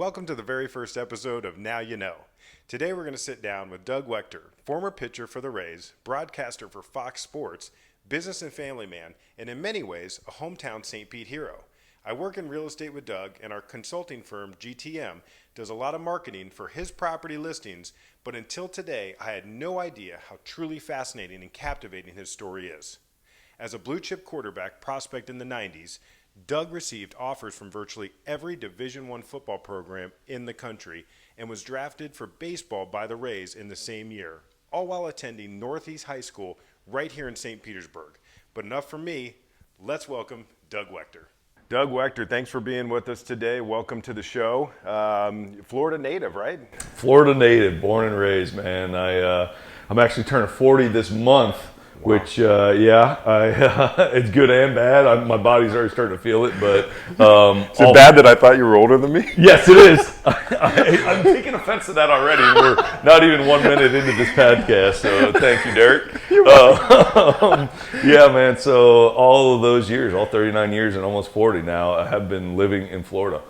Welcome to the very first episode of Now You Know. Today we're going to sit down with Doug Waechter, former pitcher for the Rays, broadcaster for Fox Sports, business and family man, and in many ways a hometown St. Pete hero. I work in real estate with Doug, and our consulting firm, GTM, does a lot of marketing for his property listings, but until today I had no idea how truly fascinating and captivating his story is. As a blue-chip quarterback prospect in the 90s, Doug received offers from virtually every Division I football program in the country and was drafted for baseball by the Rays in the same year, all while attending Northeast High School right here in St. Petersburg. But enough from me. Let's welcome Doug Waechter. Doug Waechter, thanks for being with us today. Welcome to the show. Florida native, right? Florida native, born and raised, man. I'm actually turning 40 this month. Wow. Which, it's good and bad. My body's already starting to feel it, but... Is it bad that I thought you were older than me? Yes, it is. I'm taking offense to that already. We're not even 1 minute into this podcast, so thank you, Derrick. Yeah, man, so all of those years, all 39 years and almost 40 now, I have been living in Florida,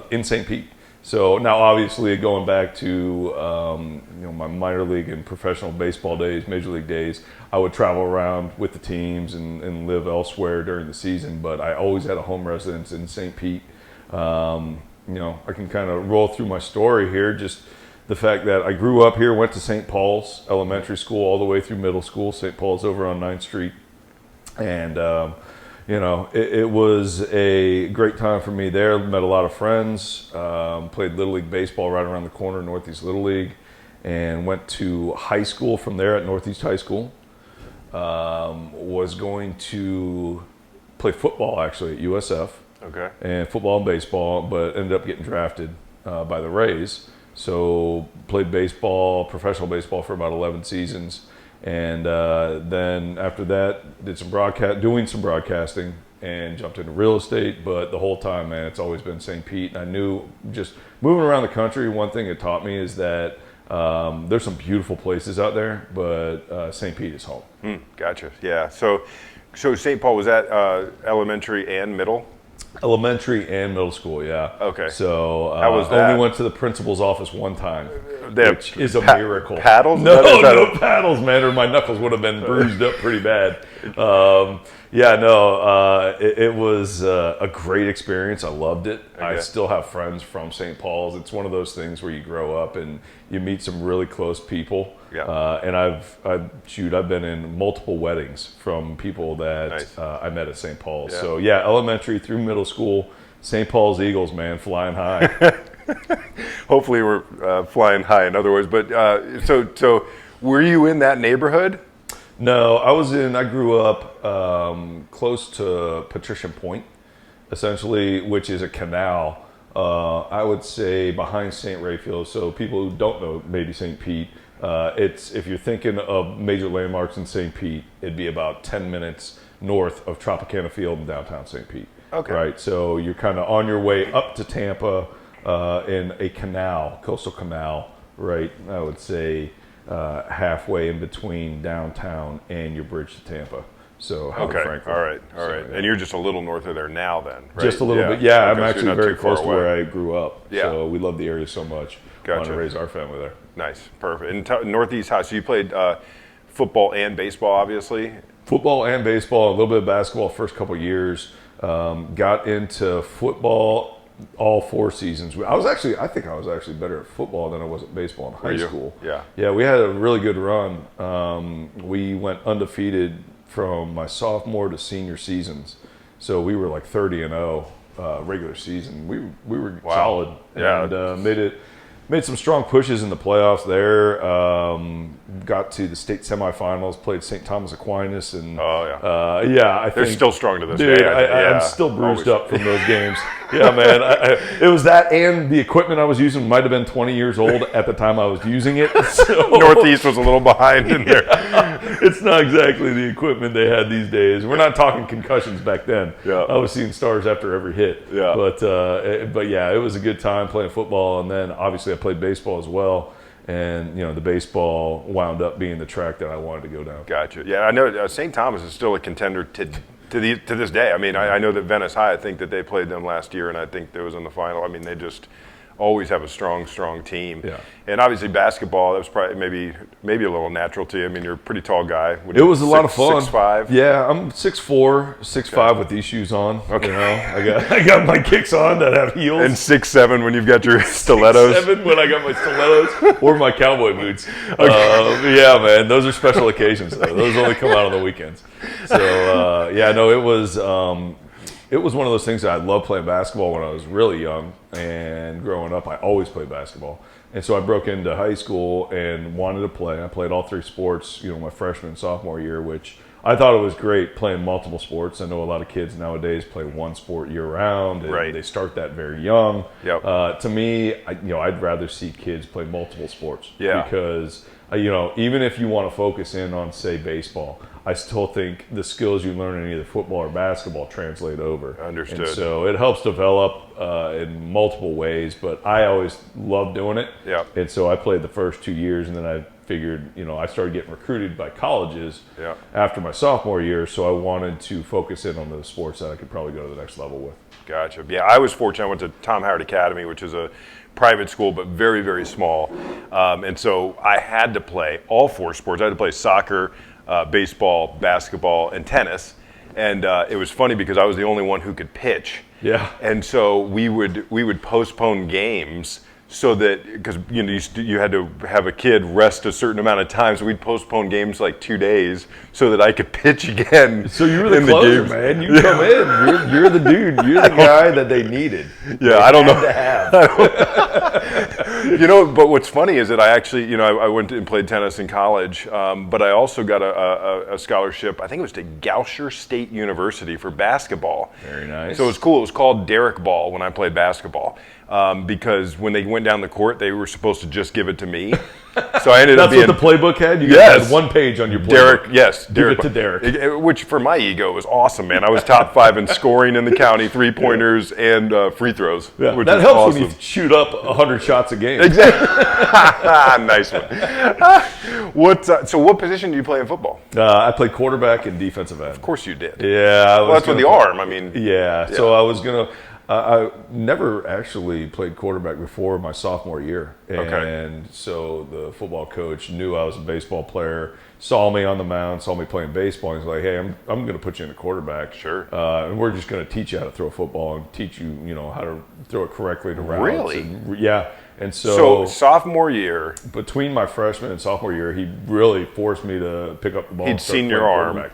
in St. Pete. So now, obviously, going back to my minor league and professional baseball days, major league days, I would travel around with the teams and live elsewhere during the season. But I always had a home residence in St. Pete. I can kind of roll through my story here. Just the fact that I grew up here, went to St. Paul's Elementary School all the way through middle school. St. Paul's over on 9th Street, and it was a great time for me there. Met a lot of friends, played Little League Baseball right around the corner, Northeast Little League, and went to high school from there at Northeast High School. Was going to play football actually at USF. Okay. And football and baseball, but ended up getting drafted by the Rays. So played baseball, professional baseball for about 11 seasons. And then after that, doing some broadcasting and jumped into real estate. But the whole time, man, it's always been St. Pete. And I knew just moving around the country, one thing it taught me is that there's some beautiful places out there, but St. Pete is home. Gotcha. Yeah. So St. Paul, was that elementary and middle? Elementary and middle school, yeah. Okay. So how was that? Only went to the principal's office one time, which is a miracle. Paddles? No paddles, man, or my knuckles would have been bruised up pretty bad. It was a great experience. I loved it. Okay. I still have friends from St. Paul's. It's one of those things where you grow up and you meet some really close people. Yeah. And I've been in multiple weddings from people that nice. I met at St. Paul's. Yeah. So yeah, elementary through middle school, St. Paul's Eagles, man, flying high. Hopefully we're flying high, in other words. But so were you in that neighborhood? No, I grew up close to Patrician Point, essentially, which is a canal. I would say behind St. Rayfield. So people who don't know maybe St. Pete, if you're thinking of major landmarks in St. Pete, it'd be about 10 minutes north of Tropicana Field in downtown St. Pete. Okay. Right. So you're kind of on your way up to Tampa in a canal, coastal canal, right? I would say halfway in between downtown and your bridge to Tampa. So okay, Franklin. all right. Yeah. And you're just a little north of there now, then, right? Just a little bit, yeah. Okay, I'm actually very close to away. where I grew up. Yeah. So we love the area so much. Gotcha. Want to raise our family there. Nice, perfect. And Northeast High, so you played football and baseball, obviously. Football and baseball, a little bit of basketball. First couple of years, got into football all 4 seasons. I think I was actually better at football than I was at baseball in high school. Yeah. Yeah, we had a really good run. We went undefeated from my sophomore to senior seasons. So we were like 30-0 regular season. We were solid. Yeah. And made some strong pushes in the playoffs there. Got to the state semifinals, played St. Thomas Aquinas, and They're still strong to this day. Yeah. I'm still bruised up from those games. Yeah, man. It was that, and the equipment I was using might have been 20 years old at the time I was using it. So, Northeast was a little behind in there. It's not exactly the equipment they had these days. We're not talking concussions back then. Yeah. I was seeing stars after every hit. Yeah. But yeah, it was a good time playing football, and then obviously I played baseball as well. And the baseball wound up being the track that I wanted to go down. Gotcha. Yeah, I know St. Thomas is still a contender to this day. I mean, I know that Venice High, I think that they played them last year, and I think they was in the final. I mean, they just always have a strong team. Yeah. And obviously basketball, that was probably maybe a little natural to you. I mean, you're a pretty tall guy. It was a lot of fun. 6'5"? Yeah, I'm 6'4", 6'5" with these shoes on. Okay. You know, I got my kicks on that have heels. And 6'7" when you've got your stilettos. 6'7" when I got my stilettos or my cowboy boots. Yeah, man, those are special occasions though. Those only come out on the weekends. So yeah, no, it was one of those things that I loved playing basketball when I was really young, and growing up I always played basketball. And so I broke into high school and wanted to play. I played all 3 sports, you know, my freshman and sophomore year, which I thought it was great playing multiple sports. I know a lot of kids nowadays play one sport year round, and they start that very young. Yep. To me, I'd rather see kids play multiple sports. Yeah. Because, you know, even if you want to focus in on, say, baseball, I still think the skills you learn in either football or basketball translate over. Understood. And so it helps develop in multiple ways, but I always loved doing it. Yeah. And so I played the first 2 years, and then I figured, you know, I started getting recruited by colleges after my sophomore year, so I wanted to focus in on those sports that I could probably go to the next level with. Gotcha. Yeah, I was fortunate. I went to Tom Howard Academy, which is a private school, but very, very small. And so I had to play all 4 sports. I had to play soccer, baseball, basketball, and tennis. And it was funny because I was the only one who could pitch. Yeah. And so we would postpone games so that, because you know you had to have a kid rest a certain amount of time, so we'd postpone games like 2 days so that I could pitch again. So you were the closer, man. You come in, you're the dude, you're the guy that they needed. Yeah, I don't know. To have. You know, but what's funny is that I actually, you know, I went and played tennis in college, but I also got a scholarship. I think it was to Goucher State University for basketball. Very nice. So it was cool. It was called Derrick Ball when I played basketball. Because when they went down the court, they were supposed to just give it to me. So I ended up being... That's what the playbook had? You guys had 1 page on your playbook. Derrick, yes. Give it to Derrick. Which, for my ego, was awesome, man. I was top 5 in scoring in the county, 3-pointers, and free throws. Yeah, which that helps awesome. when you shoot up 100 shots a game. Exactly. Nice one. So what position do you play in football? I played quarterback and defensive end. Of course you did. Yeah. Well, that's with the arm. I mean... Yeah. So I was going to... I never actually played quarterback before my sophomore year. And so the football coach knew I was a baseball player, saw me on the mound, saw me playing baseball. He's like, hey, I'm going to put you in a quarterback. Sure. And we're just going to teach you how to throw a football and teach you, you know, how to throw it correctly to routes. Really? And, yeah. And so sophomore year. Between my freshman and sophomore year, he really forced me to pick up the ball. He'd seen your arm.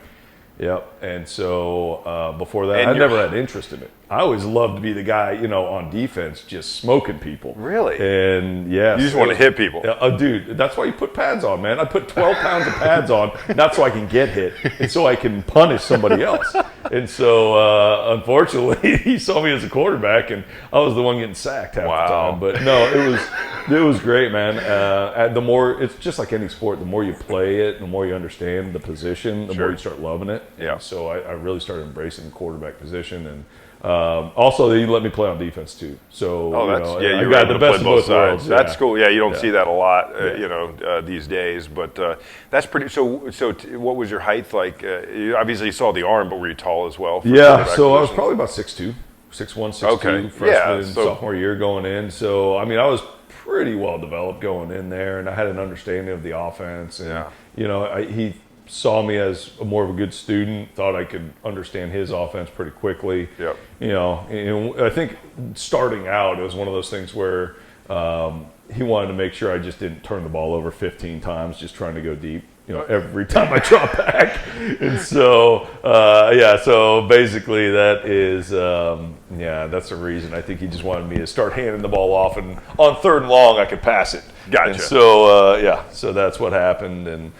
Yep. And so before that, I never had interest in it. I always loved to be the guy, you know, on defense, just smoking people. Really? And yeah. You just want to hit people. Dude, that's why you put pads on, man. I put 12 pounds of pads on, not so I can get hit, and so I can punish somebody else. And so, unfortunately, he saw me as a quarterback, and I was the one getting sacked half the time. But no, it was great, man. The more, it's just like any sport, the more you play it, the more you understand the position, the more you start loving it. Yeah. And so I really started embracing the quarterback position, and also they let me play on defense too. So you got the best of both worlds. That's cool. Yeah, you don't see that a lot, you know, these days. But that's pretty. So what was your height like? You obviously saw the arm, but were you tall as well? Yeah, so I was probably about 6'2", 6'1", 6'2", okay. freshman, sophomore year going in. So I mean, I was pretty well developed going in there, and I had an understanding of the offense. And you know, he saw me as more of a good student, thought I could understand his offense pretty quickly. Yep. You know, I think starting out, it was one of those things where he wanted to make sure I just didn't turn the ball over 15 times just trying to go deep, you know, every time I drop back. And so, so basically that is, that's the reason. I think he just wanted me to start handing the ball off, and on 3rd and long, I could pass it. Gotcha. And so, so that's what happened, and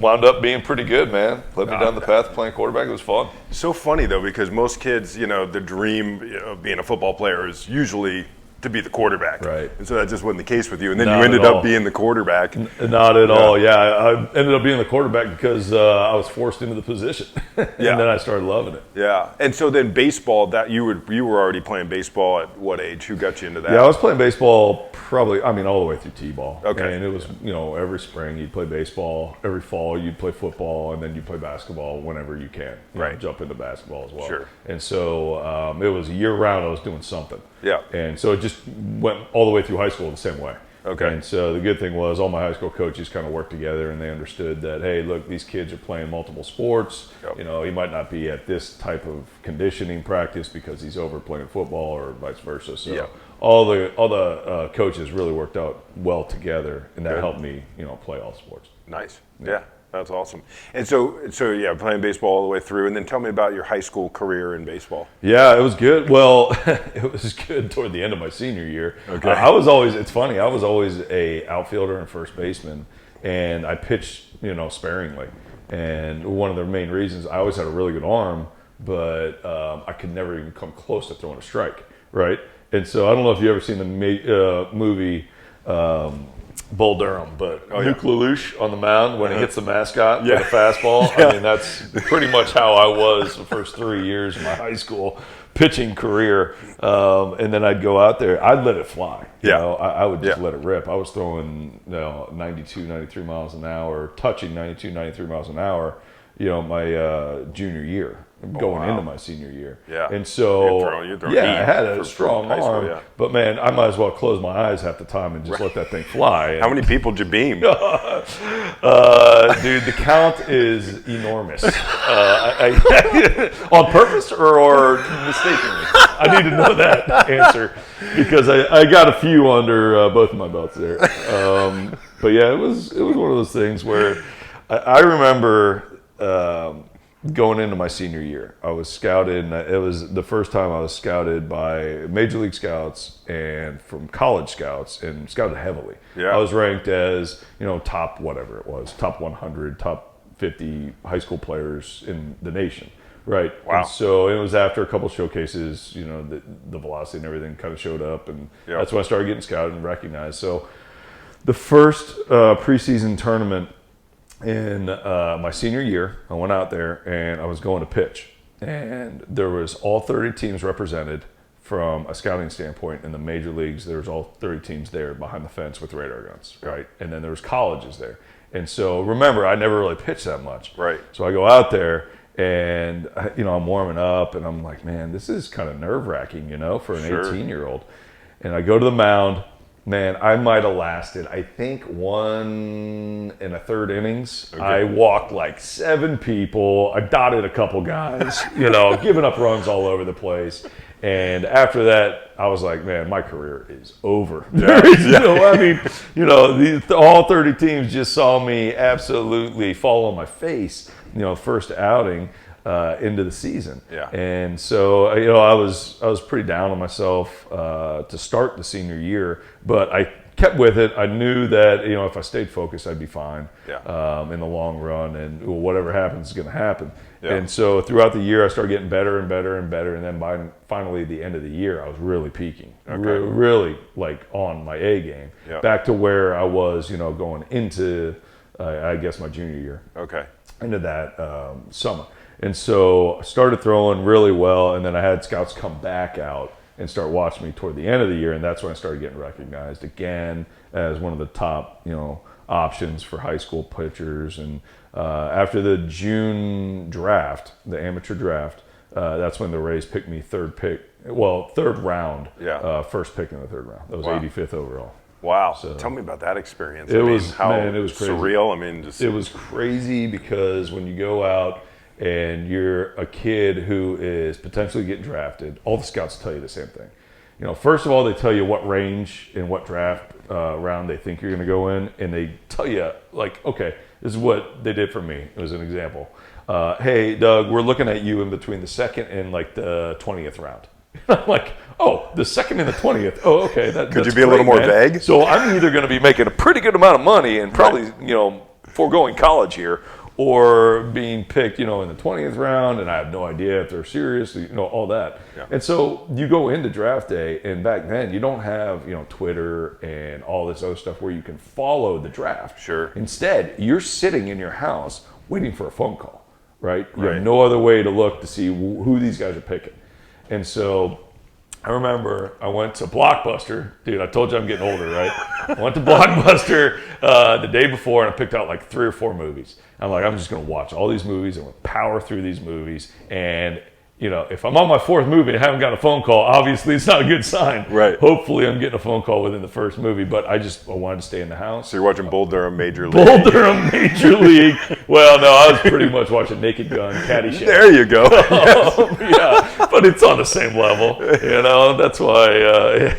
wound up being pretty good, man. Led me down the path of playing quarterback. It was fun. So funny, though, because most kids, you know, the dream of being a football player is usually to be the quarterback. Right. And so that just wasn't the case with you. And then you ended up being the quarterback. Not at all. Yeah, I ended up being the quarterback because I was forced into the position. And then I started loving it. Yeah. And so then baseball, that you were already playing baseball at what age? Who got you into that? Yeah, I was playing baseball probably, all the way through T-ball. Okay. And it was, you know, every spring you'd play baseball, every fall you'd play football, and then you play basketball whenever you can. You know, jump into basketball as well. Sure. And so it was year round I was doing something. Yeah. And so it just went all the way through high school the same way. Okay. And so the good thing was all my high school coaches kind of worked together, and they understood that, hey, look, these kids are playing multiple sports. Yep. You know, he might not be at this type of conditioning practice because he's over playing football or vice versa. So Yep. all the coaches really worked out well together, and that helped me, you know, play all sports. Nice. Yeah. That's awesome. And so yeah, playing baseball all the way through. And then tell me about your high school career in baseball. Yeah, it was good. Well, it was good toward the end of my senior year. Okay. It's funny, I was always a outfielder and first baseman, and I pitched, you know, sparingly. And one of the main reasons, I always had a really good arm, but I could never even come close to throwing a strike, right? And so I don't know if you've ever seen the movie Bull Durham, but Luke Lelouch on the mound when he hits the mascot with a fastball. I mean, that's pretty much how I was the first 3 years of my high school pitching career. And then I'd go out there. I'd let it fly. You know, I would just let it rip. I was throwing 92, 93 miles an hour, touching 92, 93 miles an hour, you know, my junior year. Going into my senior year. Yeah. And so, you're throwing I had a strong arm, but man, I might as well close my eyes half the time and just let that thing fly. And, how many people did you beam? dude, the count is enormous. On purpose or mistakenly? I need to know that answer because I got a few under both of my belts there. But yeah, it was one of those things where I remember going into my senior year, I was scouted, and it was the first time I was scouted by Major League Scouts and from college scouts, and scouted heavily. I was ranked as, you know, top whatever it was, top 100, top 50 high school players in the nation, right? Wow. And so it was after a couple showcases, you know, the velocity and everything kind of showed up, and that's when I started getting scouted and recognized. So the first preseason tournament in my senior year, I went out there and I was going to pitch, and there was all 30 teams represented from a scouting standpoint. In the major leagues, there was all 30 teams there behind the fence with radar guns, right? And then there was colleges there. And so remember, I never really pitched that much. Right. So I go out there and, you know, I'm warming up and I'm like, man, this is kind of nerve-wracking, you know, for an 18-year-old. And I go to the mound. Man, I might have lasted, I think, 1 1/3 innings. Okay. I walked like 7 people. I dotted a couple guys, you know, giving up runs all over the place. And after that, I was like, man, my career is over. You know, I mean, you know, all 30 teams just saw me absolutely fall on my face, you know, first outing. Into the season. And so, you know, I was pretty down on myself to start the senior year, but I kept with it. I knew that, you know, if I stayed focused, I'd be fine in the long run, and whatever happens is going to happen. And so throughout the year, I started getting better and better and better, and then by finally the end of the year, I was really peaking, really like on my A game, back to where I was, you know, going into, I guess, my junior year. Into that summer. And so I started throwing really well, and then I had scouts come back out and start watching me toward the end of the year, and that's when I started getting recognized again as one of the top, you know, options for high school pitchers. And after the June draft, the amateur draft, that's when the Rays picked me third round, first pick in the third round. That was 85th overall. Wow. So, tell me about that experience. It was crazy. Surreal. I mean, it was crazy because when you go out and you're a kid who is potentially getting drafted, all the scouts tell you the same thing. You know, first of all, they tell you what range and what draft round they think you're going to go in, and they tell you, like, okay, this is what they did for me. It was an example. Hey, Doug, we're looking at you in between the 2nd and like the 20th round. I'm like, oh, the 2nd and the 20th. Oh, okay. Could you be a little more vague? So I'm either going to be making a pretty good amount of money and probably, you know, foregoing college here, or being picked, you know, in the 20th round, and I have no idea if they're serious, you know, all that. And so you go into draft day, and back then you don't have, you know, Twitter and all this other stuff where you can follow the draft. Instead, you're sitting in your house waiting for a phone call, right? You have no other way to look to see who these guys are picking. And so I remember I went to Blockbuster. Dude, I told you I'm getting older, right? I went to Blockbuster the day before, and I picked out like 3 or 4 movies. I'm like, I'm just going to watch all these movies and power through these movies. And if I'm on my fourth movie and I haven't got a phone call, obviously it's not a good sign. Right. Hopefully I'm getting a phone call within the first movie, but I wanted to stay in the house. So you're watching Bull Durham Major League. Bull Durham Major League. Well, no, I was pretty much watching Naked Gun, Caddyshack. There you go. Yeah, but it's on the same level. That's why.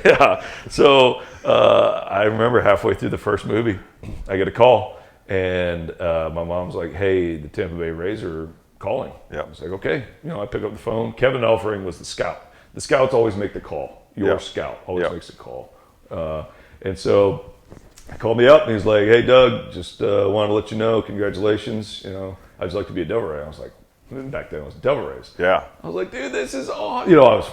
Yeah. So I remember halfway through the first movie, I get a call, and my mom's like, "Hey, the Tampa Bay Rays are calling." Yeah. I was like, "Okay." I pick up the phone. Kevin Elfring was the scout. The scouts always make the call. Your scout always makes the call. And so he called me up and he's like, "Hey, Doug, just wanted to let you know, congratulations. I'd just like to be a Devil Ray." I was like, back then it was Devil Rays. Yeah. I was like, "Dude, this is awesome." I was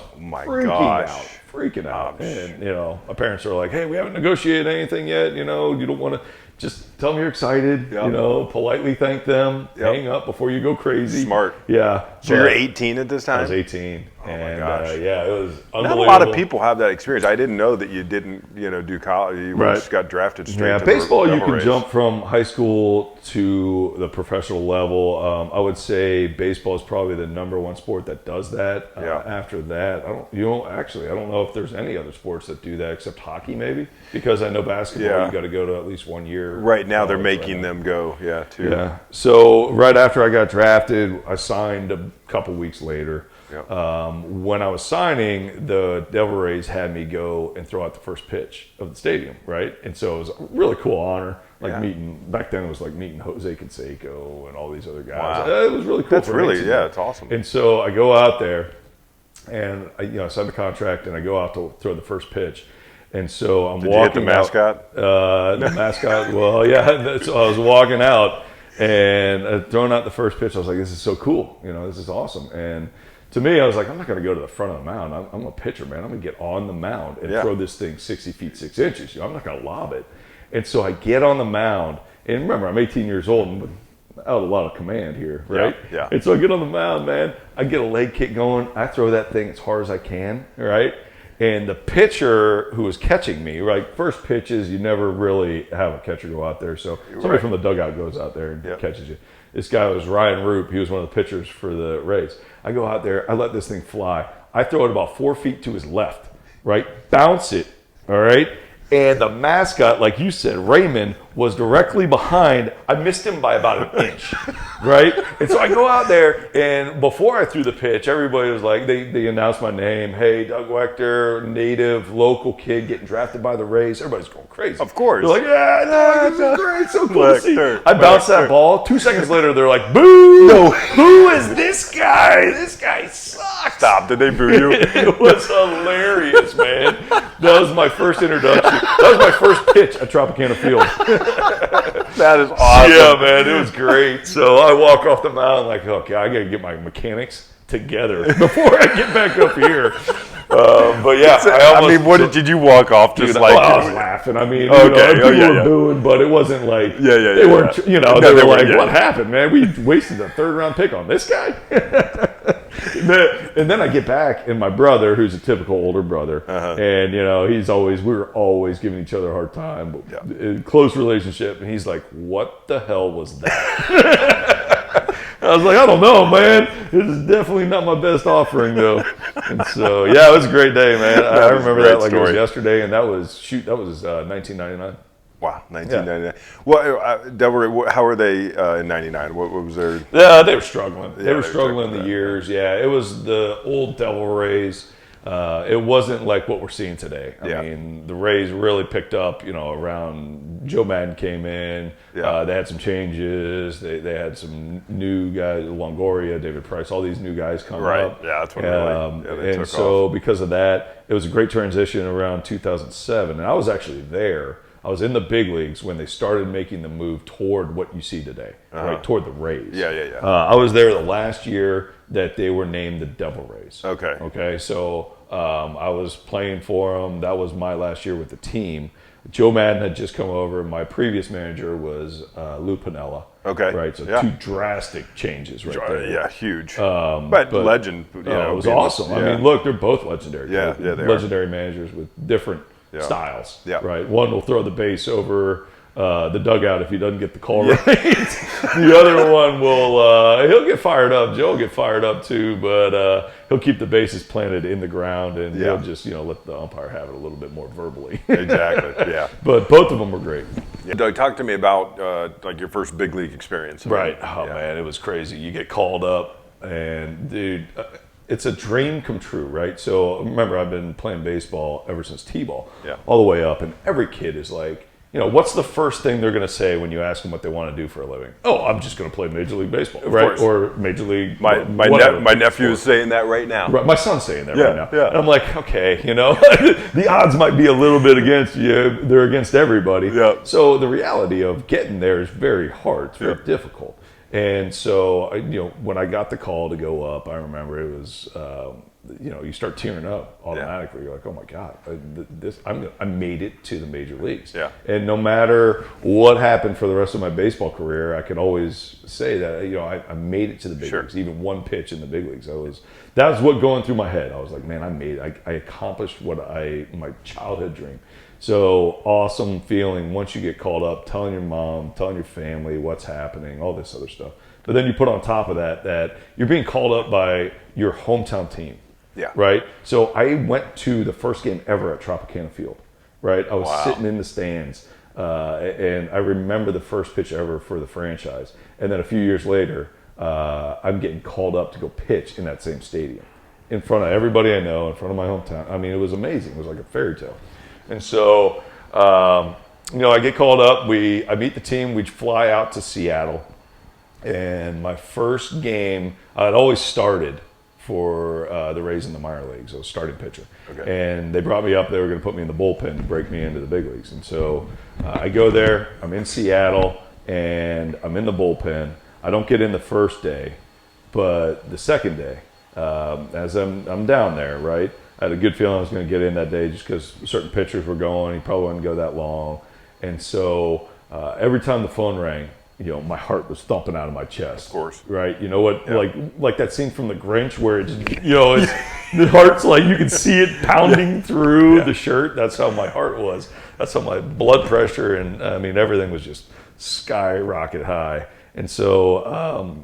freaking out. And, my parents were like, "Hey, we haven't negotiated anything yet. You don't want to just tell them you're excited, politely thank them, hang up before you go crazy." Smart. Yeah. So you're 18 at this time? I was 18. Oh my gosh. It was unbelievable. Not a lot of people have that experience. I didn't know that you didn't, do college. You just got drafted straight to baseball, the you can Rays. jump from high school to the professional level. I would say baseball is probably the number one sport that does that. After that, I don't know if there's any other sports that do that except hockey, maybe, because I know basketball, you got to go to at least 1 year. Right now, they're making them go, too. Yeah. So right after I got drafted, I signed a couple weeks later. When I was signing, the Devil Rays had me go and throw out the first pitch of the stadium, right? And so it was a really cool honor, back then it was like meeting Jose Canseco and all these other guys. Wow. It was really cool. That's really, it's awesome. And so I go out there and I sign the contract and I go out to throw the first pitch. And so I'm walking. Did walking you hit the mascot? The mascot. Well, yeah. So I was walking out and throwing out the first pitch. I was like, "This is so cool. This is awesome." And to me, I was like, "I'm not going to go to the front of the mound. I'm a pitcher, man. I'm going to get on the mound and throw this thing 60 feet 6 inches. I'm not going to lob it." And so I get on the mound, and remember, I'm 18 years old and out a lot of command here, right? Yeah. And so I get on the mound, man. I get a leg kick going. I throw that thing as hard as I can, right? And the pitcher who was catching me, right? First pitches, you never really have a catcher go out there. So somebody from the dugout goes out there and catches you. This guy was Ryan Roop. He was one of the pitchers for the Rays. I go out there. I let this thing fly. I throw it about 4 feet to his left, right? Bounce it, all right? And the mascot, like you said, Raymond, was directly behind. I missed him by about an inch, right? And so I go out there, and before I threw the pitch, everybody was like, they announced my name. "Hey, Doug Waechter, native, local kid getting drafted by the Rays." Everybody's going crazy. Of course. They're like, "Yeah, Doug, this is great. So cool to see." Waechter, I bounced that ball. 2 seconds later, they're like, "Boo! No. Who is this guy? This guy sucks." Stop. Did they boo you? It was hilarious, man. That was my first introduction. That was my first pitch at Tropicana Field. That is awesome. Yeah, man, it was great. So I walk off the mound like, "Okay, I got to get my mechanics together before I get back up here." But yeah, what did you walk off just like? I was laughing. I mean, Okay. people were booing, but it wasn't like They weren't. They were like, "What happened, man? We wasted a third-round pick on this guy." And then I get back, and my brother, who's a typical older brother, and we were always giving each other a hard time, in close relationship, and he's like, "What the hell was that?" I was like, "I don't know, man. This is definitely not my best offering, though." And so, it was a great day, man. I remember that like it was yesterday, and that was 1999. Wow, 1999. Well, Devil Ray, how were they in 99? What was their... They were struggling. They were struggling in the years. Yeah, it was the old Devil Rays. It wasn't like what we're seeing today. I mean, the Rays really picked up, around Joe Madden came in. They had some changes. They had some new guys, Longoria, David Price, all these new guys coming up. Yeah, that's when they and took so off. Because of that, it was a great transition around 2007. And I was actually there. I was in the big leagues when they started making the move toward what you see today, right? Toward the Rays. Yeah. I was there the last year that they were named the Devil Rays. Okay. So I was playing for them. That was my last year with the team. Joe Madden had just come over. My previous manager was Lou Piniella. Okay. Right. So 2 drastic changes right there. Yeah, huge. But legend. It was awesome. I mean, look, they're both legendary. Yeah, they legendary managers with different styles. Yeah. Right. One will throw the base over the dugout if he doesn't get the call right. The other one will he'll get fired up. Joe will get fired up too, but he'll keep the bases planted in the ground, and he'll just let the umpire have it a little bit more verbally. Exactly. Yeah. But both of them were great. Yeah. Doug, talk to me about like your first big league experience. Right. Oh man, it was crazy. You get called up, and dude. It's a dream come true, right? So remember, I've been playing baseball ever since T-ball, all the way up, and every kid is like, what's the first thing they're going to say when you ask them what they want to do for a living? Oh, I'm just going to play Major League Baseball, right? Or Major League. My nephew is saying that right now. Right, my son's saying that right now. Yeah. And I'm like, okay, the odds might be a little bit against you. They're against everybody. Yeah. So the reality of getting there is very hard. It's very difficult. And so, when I got the call to go up, I remember it was, you start tearing up automatically. You're like, oh my God, I made it to the major leagues. Yeah. And no matter what happened for the rest of my baseball career, I could always say that, I made it to the big leagues, even one pitch in the big leagues. That was what going through my head. I was like, man, I accomplished my childhood dream. So awesome feeling once you get called up, telling your mom, telling your family what's happening, all this other stuff. But then you put on top of that you're being called up by your hometown team. Yeah. Right? So I went to the first game ever at Tropicana Field. Right? I was sitting in the stands, and I remember the first pitch ever for the franchise. And then a few years later, I'm getting called up to go pitch in that same stadium in front of everybody I know, in front of my hometown. I mean, it was amazing. It was like a fairy tale. And so, I get called up. I meet the team. We fly out to Seattle. And my first game, I'd always started for the Rays in the minor leagues. I was starting pitcher. Okay. And they brought me up. They were going to put me in the bullpen to break me into the big leagues. And so I go there. I'm in Seattle, and I'm in the bullpen. I don't get in the first day, but the second day, as I'm down there, right? I had a good feeling I was going to get in that day just because certain pitchers were going. He probably wouldn't go that long. And so every time the phone rang, my heart was thumping out of my chest. Of course. Right? You know what? Yeah. Like that scene from The Grinch where it's, the heart's like you can see it pounding through the shirt. That's how my heart was. That's how my blood pressure and, everything was just skyrocket high. And so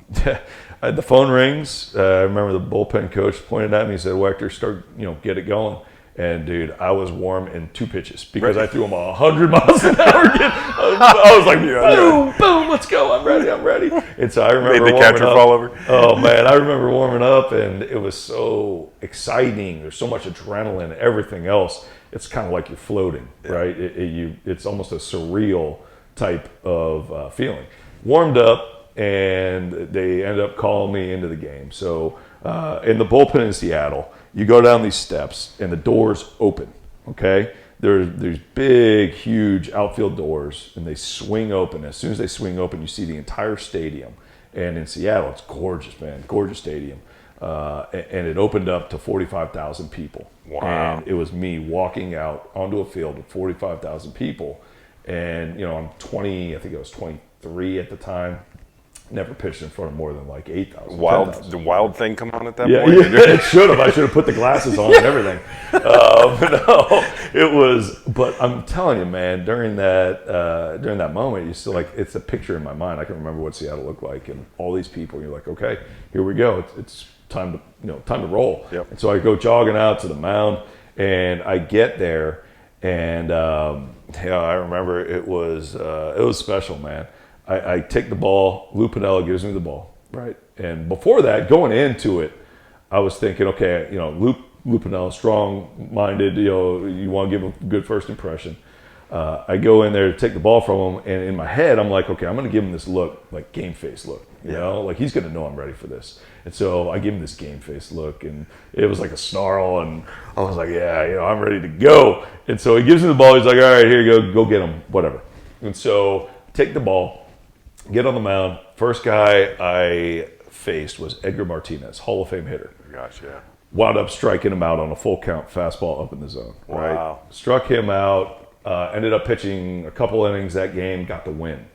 the phone rings. I remember the bullpen coach pointed at me and said, Waechter, start, get it going. And, dude, I was warm in 2 pitches because I threw him 100 miles an hour. I was like, boom, boom, let's go. I'm ready. And so I remember made the catcher fall over. Oh, man, I remember warming up, and it was so exciting. There's so much adrenaline, everything else. It's kind of like you're floating, right? It's almost a surreal type of feeling. Warmed up, and they ended up calling me into the game. So in the bullpen in Seattle, you go down these steps, and the doors open, okay? There's big, huge outfield doors, and they swing open. As soon as they swing open, you see the entire stadium. And in Seattle, it's gorgeous, man, gorgeous stadium. And it opened up to 45,000 people. Wow. And it was me walking out onto a field with 45,000 people. And, I'm 20, I think I was 23 at the time. Never pitched in front of more than like 8,000. The wild thing come on at that point? Yeah, it should have. I should have put the glasses on and everything. But I'm telling you, man, during that moment, you still it's a picture in my mind. I can remember what Seattle looked like and all these people. You're like, okay, here we go. It's time to roll. Yep. And so I go jogging out to the mound, and I get there, and I remember it was special, man. I take the ball, Lou Piniella gives me the ball, right? And before that, going into it, I was thinking, okay, Lou Piniella, strong-minded, you want to give him a good first impression. I go in there to take the ball from him, and in my head, I'm like, okay, I'm going to give him this look, like game face look, like he's going to know I'm ready for this. And so I give him this game face look, and it was like a snarl, and I was like, I'm ready to go. And so he gives me the ball. He's like, all right, here you go get him, whatever. And so take the ball. Get on the mound. First guy I faced was Edgar Martinez, Hall of Fame hitter. Gotcha. Wound up striking him out on a full count fastball up in the zone. Right? Wow. Struck him out. Ended up pitching a couple innings that game. Got the win.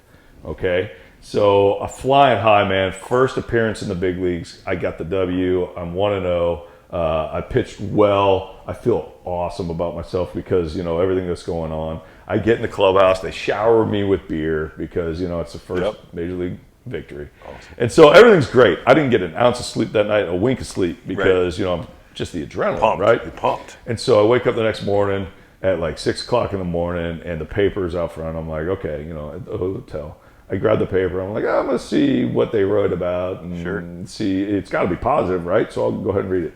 Okay. So a flying high, man. First appearance in the big leagues. I got the W. I'm 1-0. I pitched well. I feel awesome about myself because, everything that's going on. I get in the clubhouse. They shower me with beer because, it's the first major league victory. Awesome. And so everything's great. I didn't get an ounce of sleep that night, a wink of sleep because, I'm just the adrenaline, pumped. right? You're pumped. And so I wake up the next morning at like 6 o'clock in the morning and the paper's out front. I'm like, okay, at the hotel. I grab the paper. I'm like, I'm going to see what they wrote about and see. It's got to be positive, right? So I'll go ahead and read it.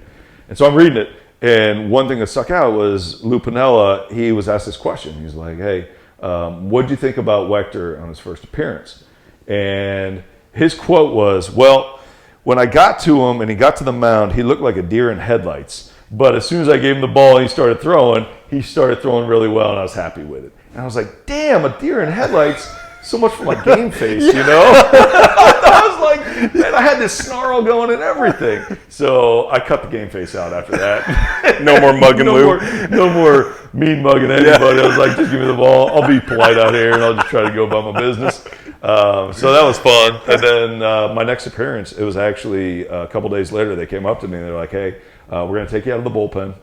And so I'm reading it. And one thing that stuck out was Lou Piniella. He was asked this question. He's like, hey, what did you think about Waechter on his first appearance? And his quote was, well, when I got to him and he got to the mound, he looked like a deer in headlights. But as soon as I gave him the ball and he started throwing really well, and I was happy with it. And I was like, damn, a deer in headlights? So much for my game face, I was like, man, I had this snarl going and everything. So I cut the game face out after that. No more mugging Lou. No more mean mugging anybody. I was like, just give me the ball. I'll be polite out here and I'll just try to go about my business. So that was fun. And then my next appearance, it was actually a couple days later, they came up to me and they're like, hey, we're going to take you out of the bullpen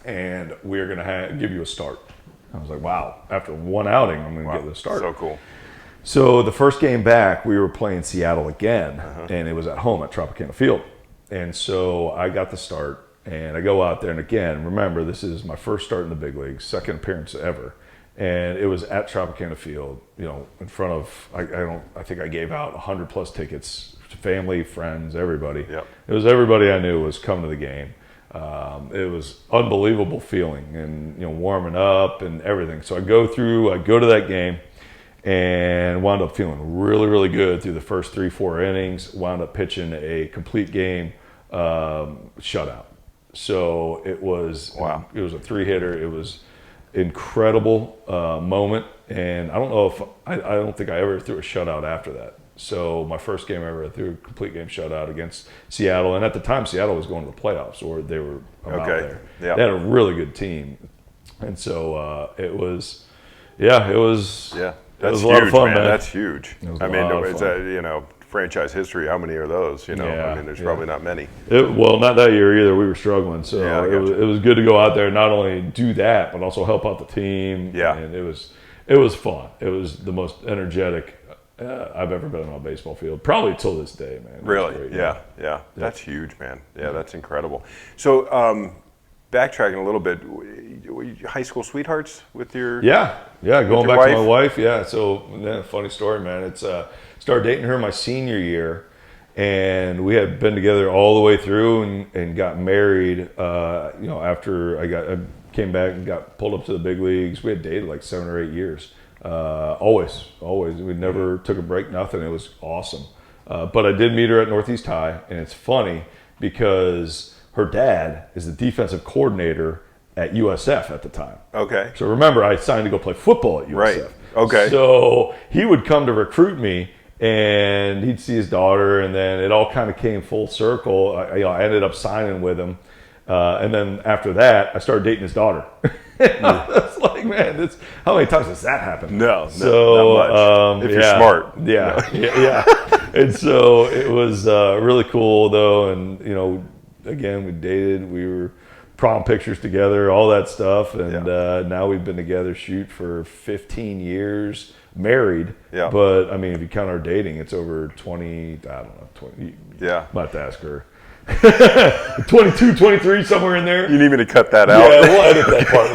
and we're going to give you a start. I was like, wow, after one outing, I'm going to get the start. So cool. So the first game back, we were playing Seattle again, and it was at home at Tropicana Field. And so I got the start, and I go out there, and again, remember, this is my first start in the big leagues, second appearance ever. And it was at Tropicana Field, in front of, I think I gave out 100+ tickets to family, friends, everybody. Yep. It was everybody I knew was coming to the game. It was unbelievable feeling and, warming up and everything. So I go to that game and wound up feeling really, really good through the first 3-4 innings, wound up pitching a complete game shutout. So it was, it was a 3-hitter. It was incredible moment. And I don't think I ever threw a shutout after that. So my first game ever, I threw a complete game shutout against Seattle. And at the time, Seattle was going to the playoffs, or they were about there. Yep. They had a really good team. And so it was. That's a lot of fun, man. That's huge. It's franchise history. How many are those? There's probably not many. Not that year either. We were struggling. So gotcha. it was good to go out there and not only do that, but also help out the team. Yeah. And it was fun. It was the most energetic I've ever been on a baseball field, probably till this day, man. Really? Great, yeah. That's huge, man. Yeah, that's incredible. So, backtracking a little bit, were you high school sweethearts with your going back wife? to my wife. So funny story, man. It's started dating her my senior year, and we had been together all the way through and got married. After I came back and got pulled up to the big leagues. We had dated like 7 or 8 years. Always. We never took a break, nothing. It was awesome. But I did meet her at Northeast High, and it's funny because her dad is the defensive coordinator at USF at the time. Okay. So remember, I signed to go play football at USF. Right. Okay. So he would come to recruit me, and he'd see his daughter, and then it all kind of came full circle. I ended up signing with him. And then after that, I started dating his daughter. I was like, man, how many times has that happened? No, so, not much. If you're smart. Yeah. And so it was really cool, though. And, again, we dated. We were prom pictures together, all that stuff. And now we've been together, for 15 years, married. Yeah. But, if you count our dating, it's over 20, I don't know, 20. Yeah. Might have to ask her. 22, 23, somewhere in there. You need me to cut that out? Yeah, we'll edit that part,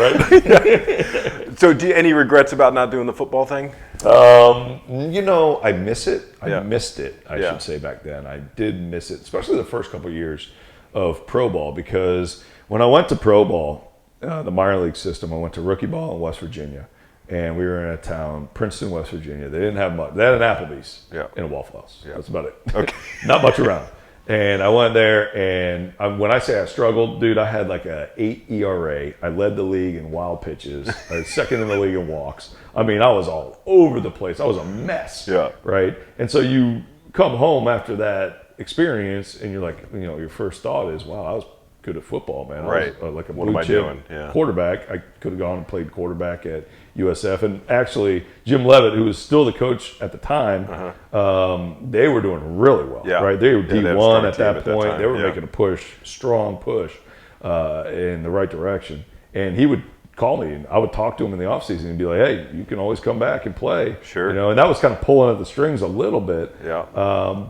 right? So, any regrets about not doing the football thing? I miss it. I missed it, I should say, back then. I did miss it, especially the first couple of years of pro ball, because when I went to pro ball, the minor league system, I went to rookie ball in West Virginia, and we were in a town, Princeton, West Virginia. They didn't have much. They had an Applebee's and a Waffle House. That's about it. Okay. Not much around. And I went there, and when I say I struggled, dude, I had like a 8 ERA. I led the league in wild pitches. I was second in the league in walks. I was all over the place. I was a mess. Yeah. Right? And so you come home after that experience, and you're like, your first thought is, wow, I was good at football, man. Right. I was like a What am blue I chip doing? Yeah. quarterback. I could have gone and played quarterback at USF. And actually, Jim Levitt, who was still the coach at the time, they were doing really well. Yeah. Right? They were Yeah, they had a D1 strong at team that at that point. time. They were Yeah. making a strong push in the right direction. And he would call me, and I would talk to him in the offseason and be like, hey, you can always come back and play. Sure. And that was kind of pulling at the strings a little bit. Yeah.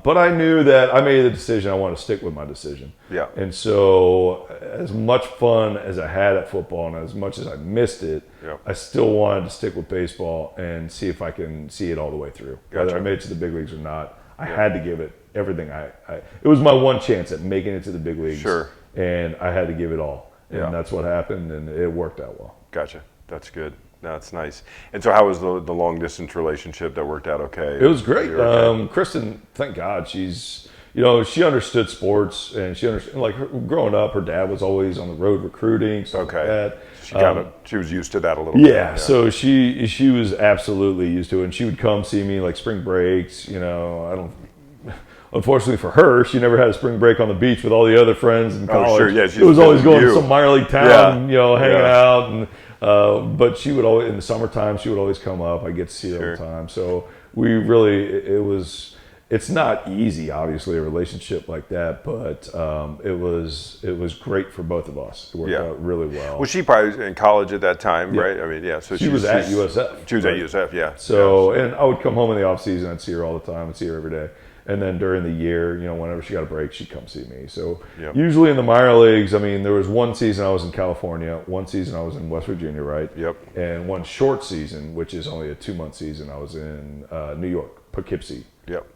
But I knew that I made the decision. I wanted to stick with my decision. Yeah. And so as much fun as I had at football and as much as I missed it, Yeah. I still wanted to stick with baseball and see if I can see it all the way through. Gotcha. Whether I made it to the big leagues or not, I had to give it everything. It was my one chance at making it to the big leagues. Sure. And I had to give it all. And Yeah. that's what happened, and it worked out well. Gotcha. That's good. That's nice. And so how was the long distance relationship? That worked out okay? It was great. You were okay? Kristen, thank God, she's, she understood sports, and she understood, like, growing up, her dad was always on the road recruiting, stuff like that. She was used to that a little bit. Yeah, so she was absolutely used to it, and she would come see me like spring breaks. Unfortunately for her, she never had a spring break on the beach with all the other friends in college. Sure, yeah, it was always going to some minor league town, Yeah. hanging Yeah. out. And but she would always, in the summertime, she would always come up. I get to see her all the time. So we really, it's not easy, obviously, a relationship like that, but it was great for both of us. It worked out really well. Was she probably in college at that time, right? I mean, yeah. So she was at USF. She was at USF, yeah. So, and I would come home in the off season. I'd see her all the time. I'd see her every day. And then during the year, whenever she got a break, she'd come see me. So usually in the minor leagues, I mean, there was one season I was in California, one season I was in West Virginia, right? Yep. And one short season, which is only a 2-month season, I was in New York, Poughkeepsie. Yep.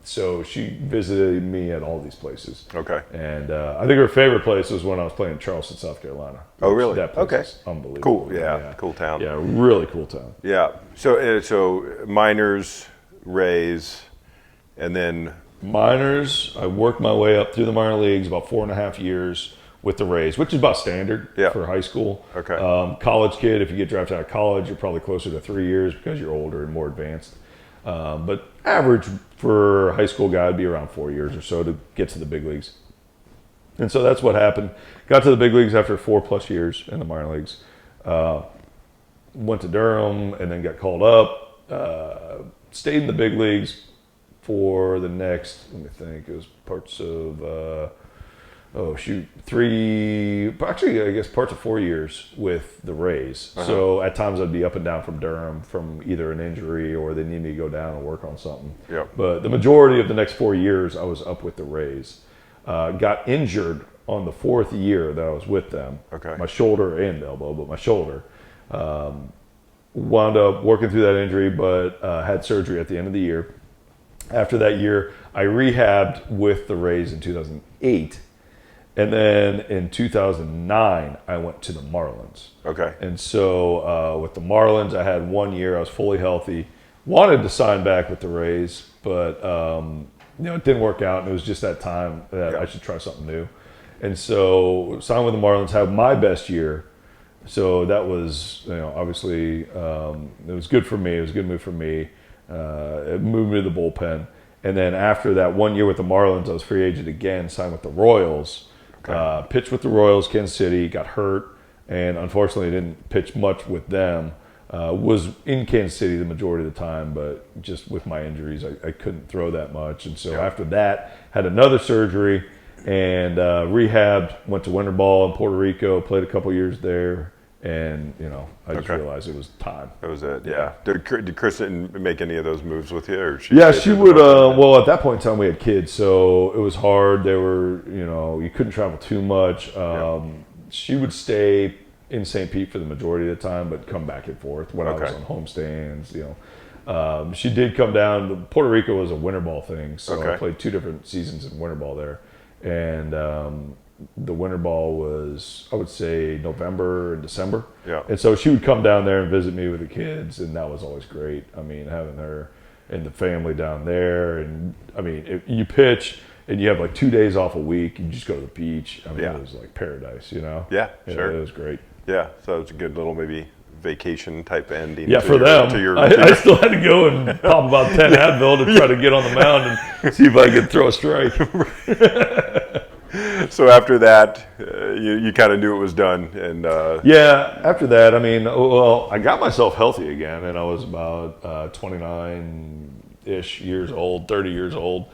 So she visited me at all these places. Okay. And I think her favorite place was when I was playing in Charleston, South Carolina. Oh, really? That place Okay. is unbelievable. Cool. Yeah. Cool town. Yeah, really cool town. Yeah. So minors, Rays, and then minors, I worked my way up through the minor leagues, about 4.5 years with the Rays, which is about standard for high school. Okay. College kid, if you get drafted out of college, you're probably closer to 3 years because you're older and more advanced. But average for a high school guy would be around 4 years or so to get to the big leagues. And so that's what happened. Got to the big leagues after 4+ years in the minor leagues. Went to Durham and then got called up. Stayed in the big leagues for the next, let me think, it was parts of, parts of 4 years with the Rays. So at times I'd be up and down from Durham from either an injury or they need me to go down and work on something. Yep. But the majority of the next 4 years I was up with the Rays. Got injured on the 4th year that I was with them. Okay. My shoulder and elbow, but my shoulder. Wound up working through that injury, but had surgery at the end of the year. After that year, I rehabbed with the Rays in 2008. And then in 2009, I went to the Marlins. Okay. And so with the Marlins, I had 1 year. I was fully healthy. Wanted to sign back with the Rays, but it didn't work out. And it was just that time that I should try something new. And so signed with the Marlins, had my best year. So that was, obviously, it was good for me. It was a good move for me. It moved me to the bullpen. And then after that 1 year with the Marlins, I was free agent again, signed with the Royals. Okay. Pitched with the Royals, Kansas City, got hurt, and unfortunately didn't pitch much with them. Was in Kansas City the majority of the time, but just with my injuries, I couldn't throw that much. And so after that, had another surgery and rehabbed, went to winter ball in Puerto Rico, played a couple years there. And, I just realized it was time. That was it, yeah. Did Kristen make any of those moves with you? Or she would. At that point in time, we had kids, so it was hard. They were, you couldn't travel too much. She would stay in St. Pete for the majority of the time, but come back and forth when I was on homestands, She did come down. Puerto Rico was a winter ball thing, so I played 2 different seasons in winter ball there. And the winter ball was, I would say, November and December. Yeah. And so she would come down there and visit me with the kids, and that was always great. I mean, having her and the family down there. And, I mean, if you pitch and you have like 2 days off a week, you just go to the beach. I mean, it was like paradise, Yeah, sure. It was great. Yeah, so it's a good little maybe vacation type ending. Yeah, for them. I still had to go and pop about 10 Advil to try to get on the mound and see if I could throw a strike. So after that, you kind of knew it was done, and yeah. After that, I mean, well, I got myself healthy again, and I was about 29-ish years old, 30 years old,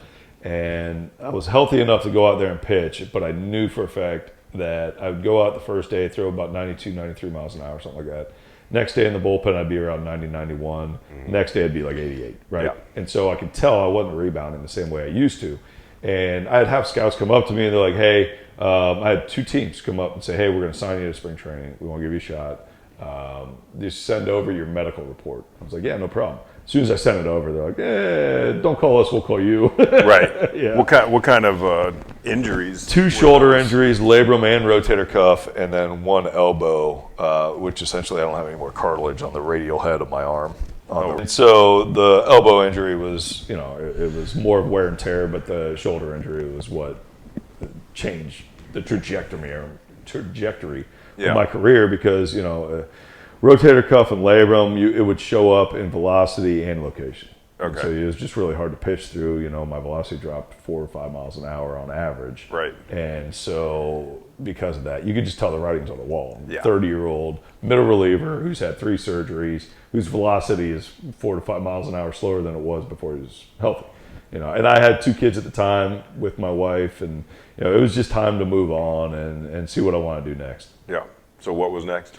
and I was healthy enough to go out there and pitch. But I knew for a fact that I would go out the first day, throw about 92, 93 miles an hour, something like that. Next day in the bullpen, I'd be around 90, 91. Mm-hmm. Next day, I'd be like 88, right? Yeah. And so I could tell I wasn't rebounding the same way I used to. And I'd have scouts come up to me and they're like, hey, I had two teams come up and say, hey, we're going to sign you to spring training. We want to give you a shot. Just send over your medical report. I was like, yeah, no problem. As soon as I sent it over, they're like, don't call us, we'll call you. Right. Yeah. What kind of injuries? Two shoulder injuries, labrum and rotator cuff, and then one elbow, which essentially I don't have any more cartilage on the radial head of my arm. And so the elbow injury was, it was more of wear and tear, but the shoulder injury was what changed the trajectory of my career because, rotator cuff and labrum, it would show up in velocity and location. Okay. And so it was just really hard to pitch through. My velocity dropped 4 or 5 miles an hour on average. Right. And so because of that, you could just tell the writing's on the wall. 30-year-old middle reliever who's had 3 surgeries, whose velocity is 4 to 5 miles an hour slower than it was before he was healthy. And I had 2 kids at the time with my wife, and it was just time to move on and see what I want to do next. Yeah. So what was next?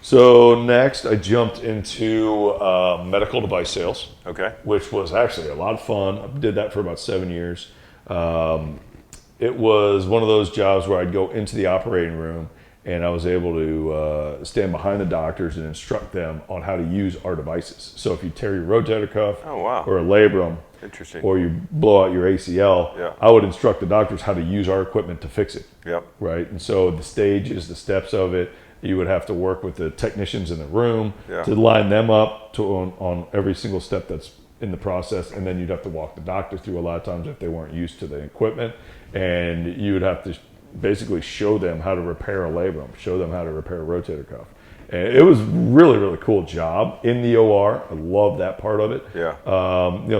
So next, I jumped into medical device sales. Okay. Which was actually a lot of fun. I did that for about 7 years. It was one of those jobs where I'd go into the operating room and I was able to stand behind the doctors and instruct them on how to use our devices. So if you tear your rotator cuff or a labrum, interesting, or you blow out your ACL, I would instruct the doctors how to use our equipment to fix it. Yep. Right. And so the stages, the steps of it, you would have to work with the technicians in the room to line them up on every single step that's in the process, and then you'd have to walk the doctor through a lot of times if they weren't used to the equipment, and you would have to basically show them how to repair a labrum, show them how to repair a rotator cuff. And it was really, really cool job in the OR. I love that part of it. Yeah.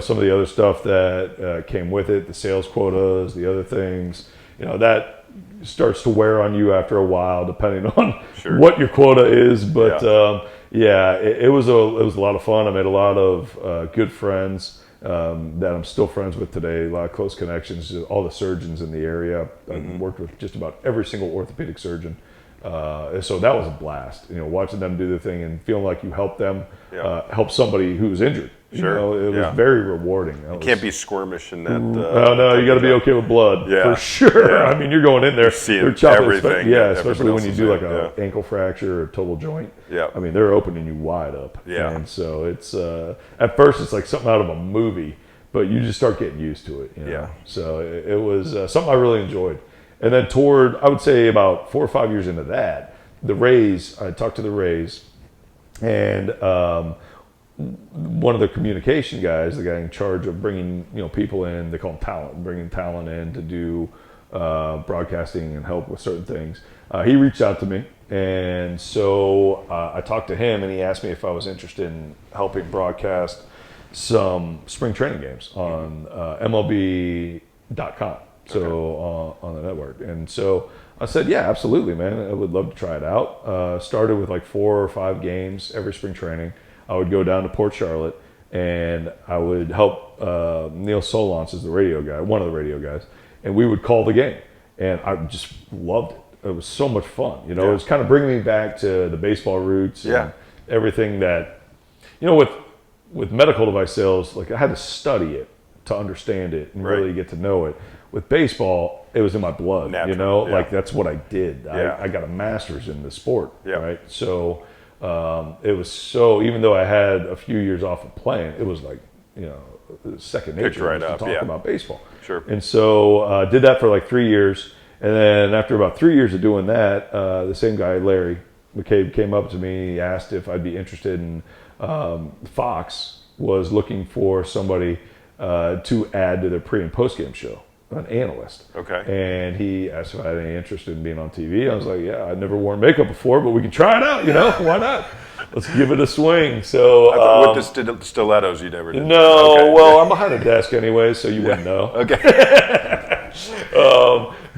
Some of the other stuff that came with it, the sales quotas, the other things, that starts to wear on you after a while, depending on what your quota is. But it was a lot of fun. I made a lot of good friends that I'm still friends with today. A lot of close connections. All the surgeons in the area. I've worked with just about every single orthopedic surgeon. So that was a blast. Watching them do the thing and feeling like you helped them help somebody who was injured. It was very rewarding. You can't be squirmish in that. No, you got to be okay with blood for sure. Yeah. I mean, you're going in there, you're chopping everything. Especially when you do like a ankle fracture or total joint. Yeah, I mean, they're opening you wide up. Yeah, and so it's at first it's like something out of a movie, but you just start getting used to it. Yeah. So it was something I really enjoyed. And then I would say about 4 or 5 years into that, the Rays, I talked to the Rays, and one of the communication guys, the guy in charge of bringing people in, they call them talent, bringing talent in to do broadcasting and help with certain things. He reached out to me, and so I talked to him, and he asked me if I was interested in helping broadcast some spring training games on MLB.com. So on the network. And so I said, yeah, absolutely, man. I would love to try it out. Started with like 4 or 5 games every spring training. I would go down to Port Charlotte and I would help Neil Solonz is the radio guy, one of the radio guys, and we would call the game. And I just loved it. It was so much fun. It was kind of bringing me back to the baseball roots and everything that, with medical device sales, like I had to study it to understand it and really get to know it. With baseball, it was in my blood, like that's what I did. I got a master's in the sport, right? So it was even though I had a few years off of playing, it was like, second nature to talk about baseball. Sure. And so did that for like 3 years. And then after about 3 years of doing that, the same guy, Larry McCabe, came up to me, asked if I'd be interested in, Fox was looking for somebody to add to their pre and post game show. An analyst. Okay. And he asked if I had any interest in being on TV. I was like, yeah, I'd never worn makeup before, but we can try it out, why not? Let's give it a swing. So with the stilettos, you never did. No, well, I'm behind a desk anyway, so you wouldn't know. Okay.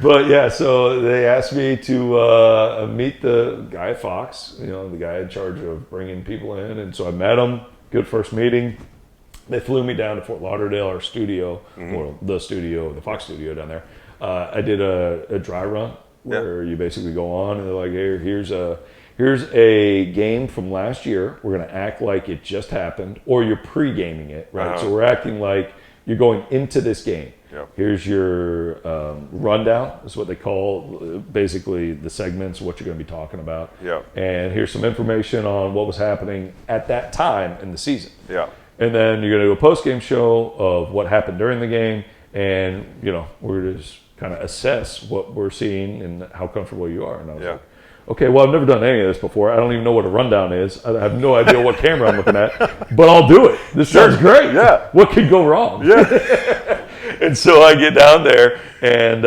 But yeah, so they asked me to meet the guy at Fox, the guy in charge of bringing people in. And so I met him, good first meeting. They flew me down to Fort Lauderdale, our studio, or the Fox studio down there. I did a dry run where you basically go on and they're like, hey, here's a game from last year. We're going to act like it just happened, or you're pre-gaming it, right? So we're acting like you're going into this game. Yep. Here's your rundown, is what they call basically the segments, what you're going to be talking about. Yep. And here's some information on what was happening at that time in the season. Yeah. And then you're going to do a post-game show of what happened during the game, and we're just kind of assess what we're seeing and how comfortable you are. And I was like, okay, well, I've never done any of this before. I don't even know what a rundown is. I have no idea what camera I'm looking at, but I'll do it. This sounds great. Yeah. What could go wrong? Yeah. And so I get down there, and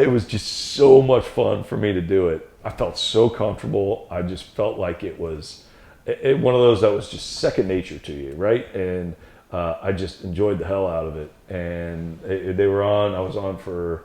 it was just so much fun for me to do it. I felt so comfortable. I just felt like it was one of those that was just second nature to you, right? And I just enjoyed the hell out of it. And they were on. I was on for.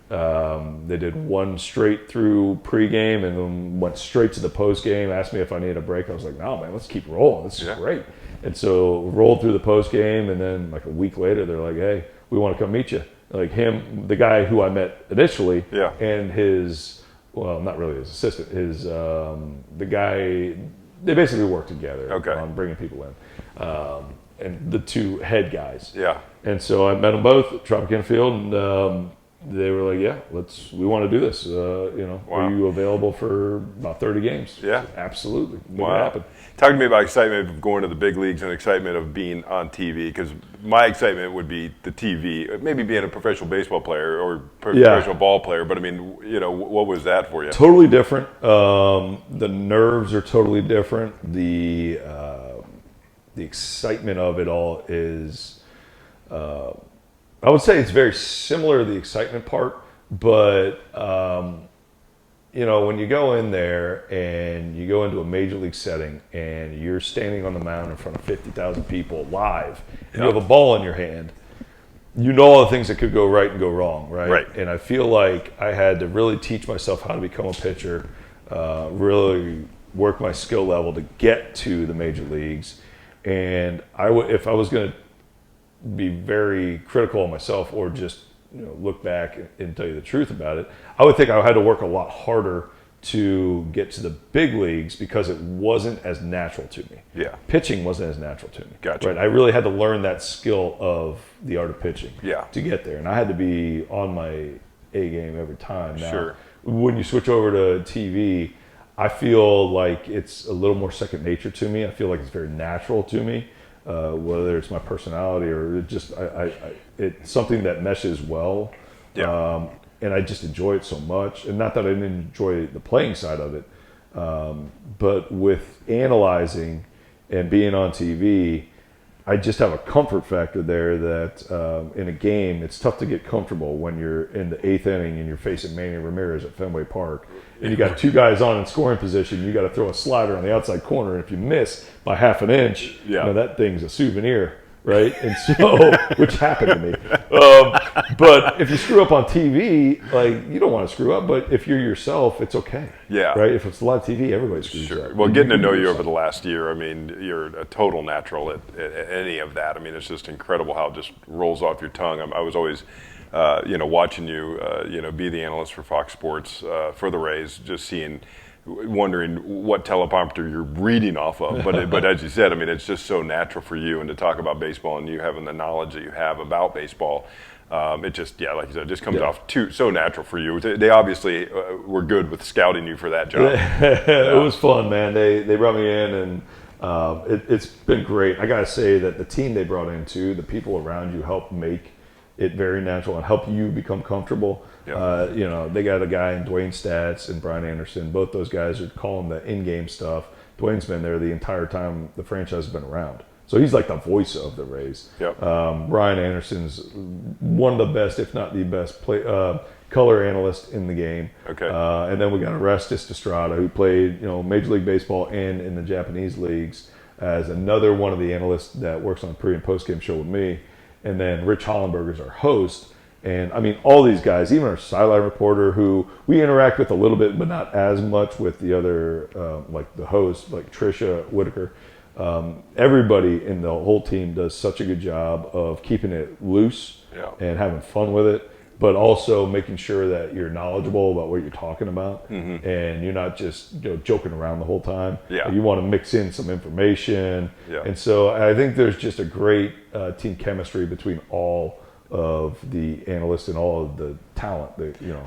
They did one straight through pregame and then went straight to the postgame. Asked me if I needed a break. I was like, "No, man, let's keep rolling. This is great." And so rolled through the postgame, and then like a week later, they're like, "Hey, we want to come meet you." Like the guy who I met initially, and his, well, not really his assistant, the guy. They basically work together on bringing people in, and the two head guys. Yeah. And so I met them both at Tropicana Field, and they were like, "Yeah, we want to do this. Are you available for about 30 games?" Yeah, absolutely. Make it happen. Talk to me about excitement of going to the big leagues and excitement of being on TV. Because my excitement would be the TV, maybe being a professional baseball player or professional ball player. But I mean, what was that for you? Totally different. The nerves are totally different. The excitement of it all is. I would say it's very similar to the excitement part, but when you go in there and you go into a major league setting and you're standing on the mound in front of 50,000 people live, and you have a ball in your hand, all the things that could go right and go wrong, right? Right. And I feel like I had to really teach myself how to become a pitcher, really work my skill level to get to the major leagues, and if I was going to be very critical of myself or just look back and tell you the truth about it, I would think I had to work a lot harder to get to the big leagues because it wasn't as natural to me. Yeah. Pitching wasn't as natural to me. Gotcha. Right? I really had to learn that skill of the art of pitching to get there. And I had to be on my A game every time. Now, when you switch over to TV, I feel like it's a little more second nature to me. I feel like it's very natural to me. Whether it's my personality or it's something that meshes well, and I just enjoy it so much. And not that I didn't enjoy the playing side of it, but with analyzing and being on TV, I just have a comfort factor there that in a game, it's tough to get comfortable when you're in the 8th inning and you're facing Manny Ramirez at Fenway Park. And you got two guys on in scoring position. You got to throw a slider on the outside corner. And if you miss by half an inch, that thing's a souvenir, right? And so, which happened to me. But if you screw up on TV, like, you don't want to screw up. But if you're yourself, it's okay. Yeah. Right? If it's live TV, everybody screws up. Well, getting to know you over the last year, I mean, you're a total natural at any of that. I mean, it's just incredible how it just rolls off your tongue. I was always watching you, be the analyst for Fox Sports for the Rays, just wondering what teleprompter you're reading off of. But as you said, I mean, it's just so natural for you, and to talk about baseball and you having the knowledge that you have about baseball, it just, like you said, it just comes off so natural for you. They obviously were good with scouting you for that job. It was fun, man. They brought me in, and it's been great. I got to say that the team they brought in too, the people around you helped make it very natural and help you become comfortable. They got a guy in Dwayne Stats and Brian Anderson. Both those guys are calling the in-game stuff. Dwayne's been there the entire time the franchise has been around. So he's like the voice of the Rays. Brian Anderson's one of the best, if not the best, color analyst in the game. And then we got Orestes Estrada, who played Major League Baseball and in the Japanese leagues, as another one of the analysts that works on the pre- and post-game show with me. And then Rich Hollenberg is our host, And I mean, all these guys, even our sideline reporter, who we interact with a little bit, but not as much with the other, like the host, like Trisha Whitaker. Everybody in the whole team does such a good job of keeping it loose and having fun with it, but also making sure that you're knowledgeable about what you're talking about, and you're not just joking around the whole time. You want to mix in some information, and so I think there's just a great team chemistry between all of the analysts and all of the talent.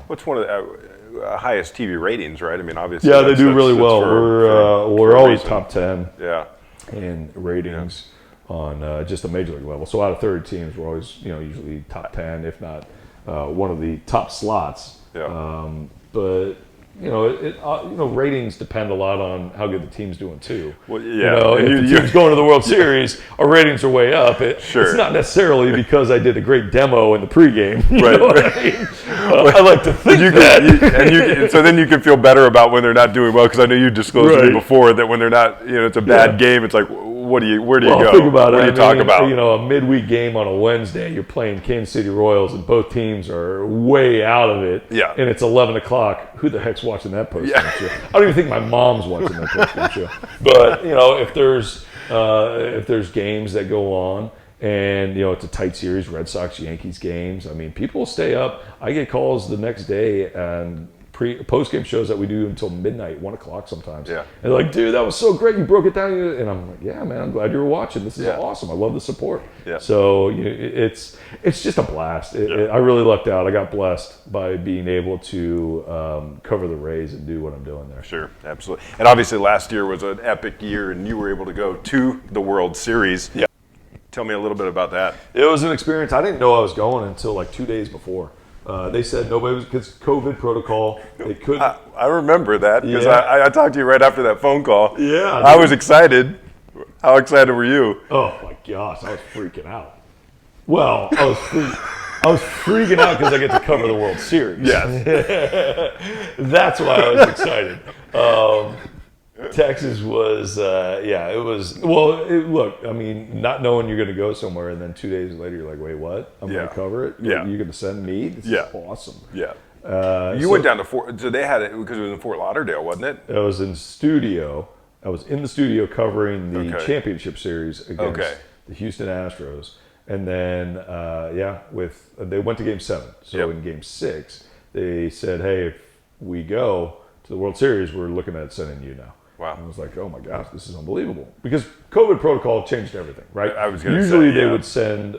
What's one of the highest TV ratings, right? I mean, obviously. Yeah, they do really well. We're always top 10. Yeah. In ratings on just a major league level. So out of 30 teams, we're always usually top 10, if not one of the top slots. But ratings depend a lot on how good the team's doing too. Well, if the team's going to the World Series, our ratings are way up. It's not necessarily because I did a great demo in the pregame. Right. What I mean? I like to think that. So then you can feel better about when they're not doing well, because I know you disclosed to me before that when they're not, it's a bad game. It's like, where do you go? Think about what do you talk about? A midweek game on a Wednesday, you're playing Kansas City Royals, and both teams are way out of it. And it's 11 o'clock. Who the heck's watching that post-game show? I don't even think my mom's watching that post-game show. But if there's games that go on, and it's a tight series, Red Sox Yankees games, I mean, people stay up. I get calls the next day and post-game shows that we do until midnight, 1 o'clock sometimes. And they're like, dude, that was so great, you broke it down. And I'm like, yeah, man, I'm glad you were watching. This is awesome. I love the support. So it's just a blast. I really lucked out. I got blessed by being able to cover the Rays and do what I'm doing there. Sure, absolutely. And obviously last year was an epic year, and you were able to go to the World Series. Tell me a little bit about that. It was an experience. I didn't know I was going until like 2 days before. They said nobody was, because COVID protocol, they couldn't. I remember that, because I talked to you right after that phone call. Yeah. I was excited. How excited were you? Oh my gosh, I was freaking out. Well, I was freaking out because I get to cover the World Series. That's why I was excited. Texas was, it was, look, I mean, not knowing you're going to go somewhere, and then 2 days later you're like, wait, what? I'm going to cover it? You're going to send me? This is awesome. You went down to so they had it, because it was in Fort Lauderdale, wasn't it? I was in studio. I was in the studio covering the championship series against the Houston Astros. And then, they went to Game 7. So in Game 6, they said, hey, if we go to the World Series, we're looking at sending you now. Wow. And I was like, oh my gosh, this is unbelievable. Because COVID protocol changed everything, right? I was going to say, usually they would send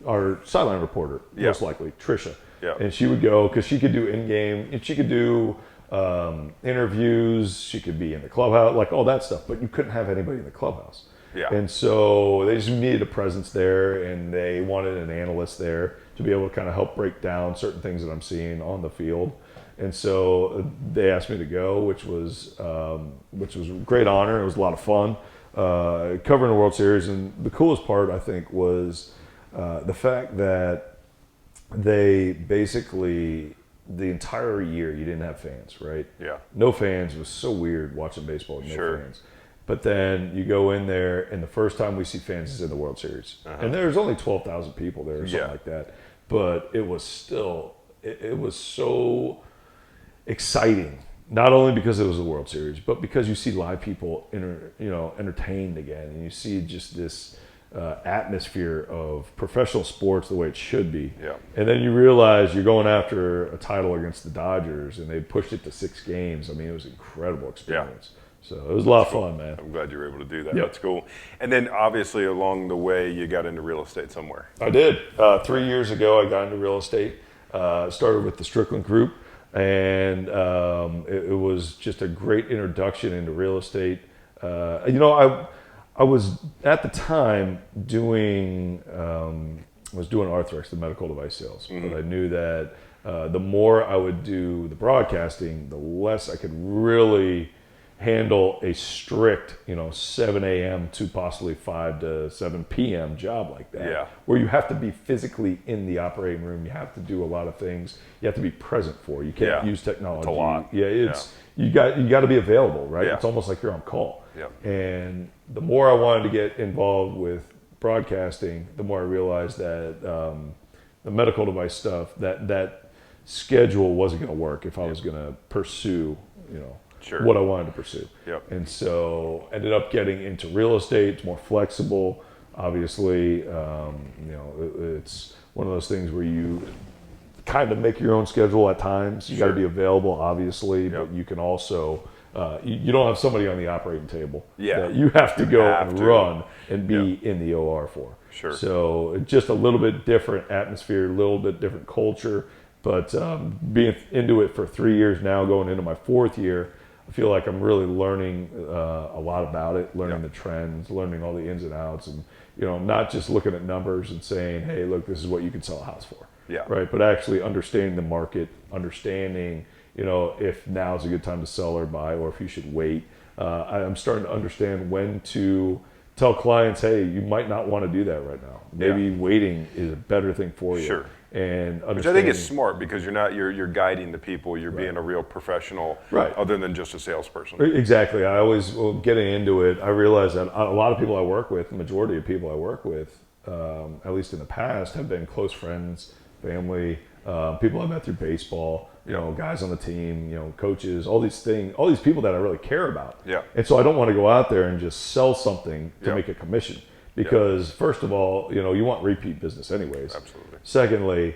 our sideline reporter, most likely, Trisha. And she would go, because she could do in-game, and she could do interviews, she could be in the clubhouse, like all that stuff, but you couldn't have anybody in the clubhouse. And so they just needed a presence there, and they wanted an analyst there to be able to kind of help break down certain things that I'm seeing on the field. And so they asked me to go, which was a great honor. It was a lot of fun covering the World Series. And the coolest part, I think, was the fact that they basically, the entire year, you didn't have fans, right? No fans. It was so weird watching baseball with no fans. But then you go in there, and the first time we see fans is in the World Series. And there's only 12,000 people there or something like that. But it was still, it was so exciting, not only because it was a World Series, but because you see live people entertained again, and you see just this atmosphere of professional sports the way it should be. And then you realize you're going after a title against the Dodgers, and they pushed it to 6 games. I mean, it was an incredible experience. So it was a lot of fun, man. I'm glad you were able to do that. That's cool. And then obviously along the way, you got into real estate somewhere. I did. 3 years ago, I got into real estate. Started with the Strickland Group. And it was just a great introduction into real estate. I was at the time doing Arthrex, the medical device sales, but I knew that the more I would do the broadcasting, the less I could really handle a strict, 7 a.m. to possibly 5 to 7 p.m. job like that, where you have to be physically in the operating room. You have to do a lot of things. You have to be present for. You can't use technology. It's a lot. You got to be available, right? It's almost like you're on call. And the more I wanted to get involved with broadcasting, the more I realized that the medical device stuff, that schedule wasn't going to work if I was going to pursue, Sure. what I wanted to pursue. Yep. And so ended up getting into real estate. It's more flexible. Obviously, it's one of those things where you kind of make your own schedule at times. You got to be available, obviously, but you can also, you don't have somebody on the operating table that you have to go and run and be in the OR for. Sure. So just a little bit different atmosphere, a little bit different culture, but being into it for 3 years now, going into my 4th year, I feel like I'm really learning a lot about it, learning the trends, learning all the ins and outs, and not just looking at numbers and saying, hey, look, this is what you can sell a house for. Yeah. Right. But actually understanding the market, understanding, if now's a good time to sell or buy, or if you should wait. I'm starting to understand when to tell clients, hey, you might not want to do that right now. Maybe waiting is a better thing for you. Sure. And which I think is smart, because you're guiding the people. You're being a real professional, other than just a salesperson. Exactly. I always, getting into it, I realized that a lot of people I work with, the majority of people I work with, at least in the past, have been close friends, family, people I met through baseball, guys on the team, coaches, all these people that I really care about. Yeah. And so I don't want to go out there and just sell something to make a commission. Because first of all, you want repeat business anyways. Absolutely. Secondly,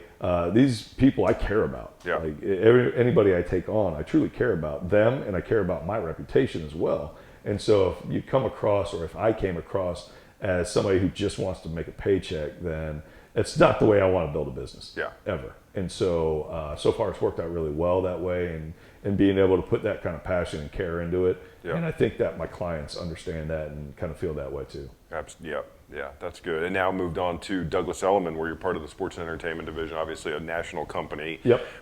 these people I care about. Yeah. Like anybody I take on, I truly care about them, and I care about my reputation as well. And so if you come across, or if I came across as somebody who just wants to make a paycheck, then it's not the way I want to build a business. Ever. And so so far it's worked out really well that way, and being able to put that kind of passion and care into it. And I think that my clients understand that and kind of feel that way too. Yeah, that's good. And now moved on to Douglas Elliman, where you're part of the sports and entertainment division, obviously a national company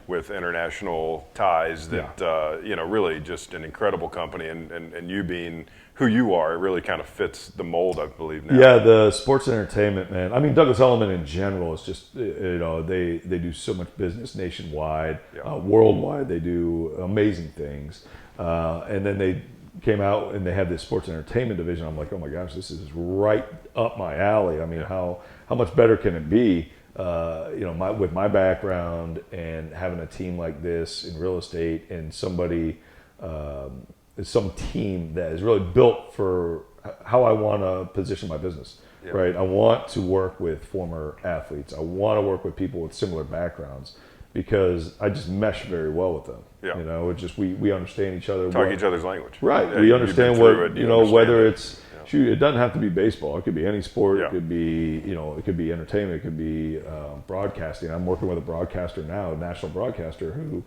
with international ties that, really just an incredible company. And you being who you are, it really kind of fits the mold, I believe now. Yeah, the sports and entertainment, man. I mean, Douglas Elliman in general is just, they do so much business nationwide, worldwide. They do amazing things. And then they came out and they had this sports and entertainment division. I'm like, oh my gosh, this is right up my alley. I mean, how much better can it be? With my background and having a team like this in real estate, and somebody, some team that is really built for how I want to position my business. Right? I want to work with former athletes. I want to work with people with similar backgrounds, because I just mesh very well with them. It's just we understand each other. Talk each other's language. Right. We understand whether it's shoot. It doesn't have to be baseball. It could be any sport. It could be it could be entertainment. It could be broadcasting. I'm working with a broadcaster now, a national broadcaster who,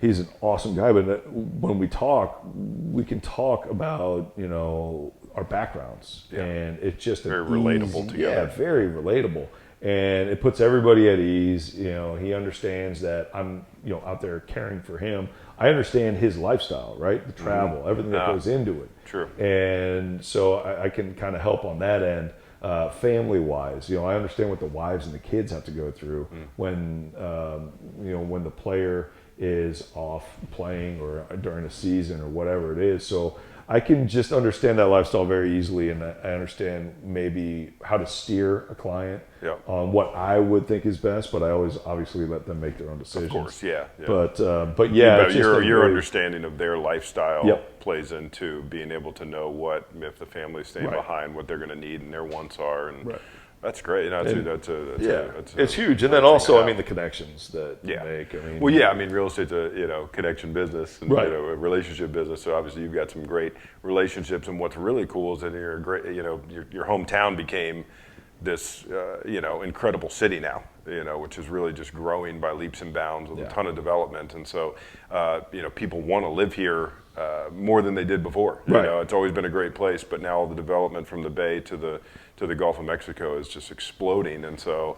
he's an awesome guy. But when we talk, we can talk about our backgrounds, and it's just very relatable together. Yeah, very relatable. And it puts everybody at ease. He understands that I'm, out there caring for him. I understand his lifestyle, right? The travel, everything that goes into it. True. And so I can kind of help on that end, family-wise. I understand what the wives and the kids have to go through when, when the player is off playing or during a season or whatever it is. So I can just understand that lifestyle very easily, and I understand maybe how to steer a client on what I would think is best, but I always obviously let them make their own decisions. Of course, yeah. But yeah, your understanding of their lifestyle plays into being able to know if the family's staying behind, what they're going to need and their wants are, and that's great. It's huge. And then also, I mean, the connections that you make. I mean, real estate's a connection business and a relationship business. So obviously, you've got some great relationships. And what's really cool is that your hometown became this incredible city now. Which is really just growing by leaps and bounds with a ton of development. And so, people want to live here more than they did before. It's always been a great place, but now all the development from the Bay to the Gulf of Mexico is just exploding. And so,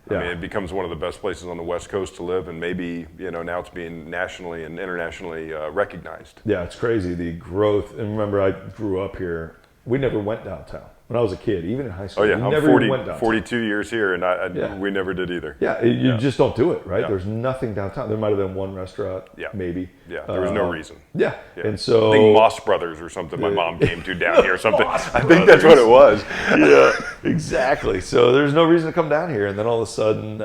I mean, it becomes one of the best places on the West Coast to live, and maybe, now it's being nationally and internationally recognized. Yeah, it's crazy, the growth. And remember, I grew up here. We never went downtown. when I was a kid, even in high school. Oh yeah, we I'm never 40, even went downtown. 42 years here, and we never did either. Yeah, you just don't do it, right? Yeah. There's nothing downtown. There might have been one restaurant, maybe. Yeah, there was no reason. Yeah. And so I think Moss Brothers or something my mom came to down here or something. I think that's what it was. Yeah, exactly. So there's no reason to come down here. And then all of a sudden,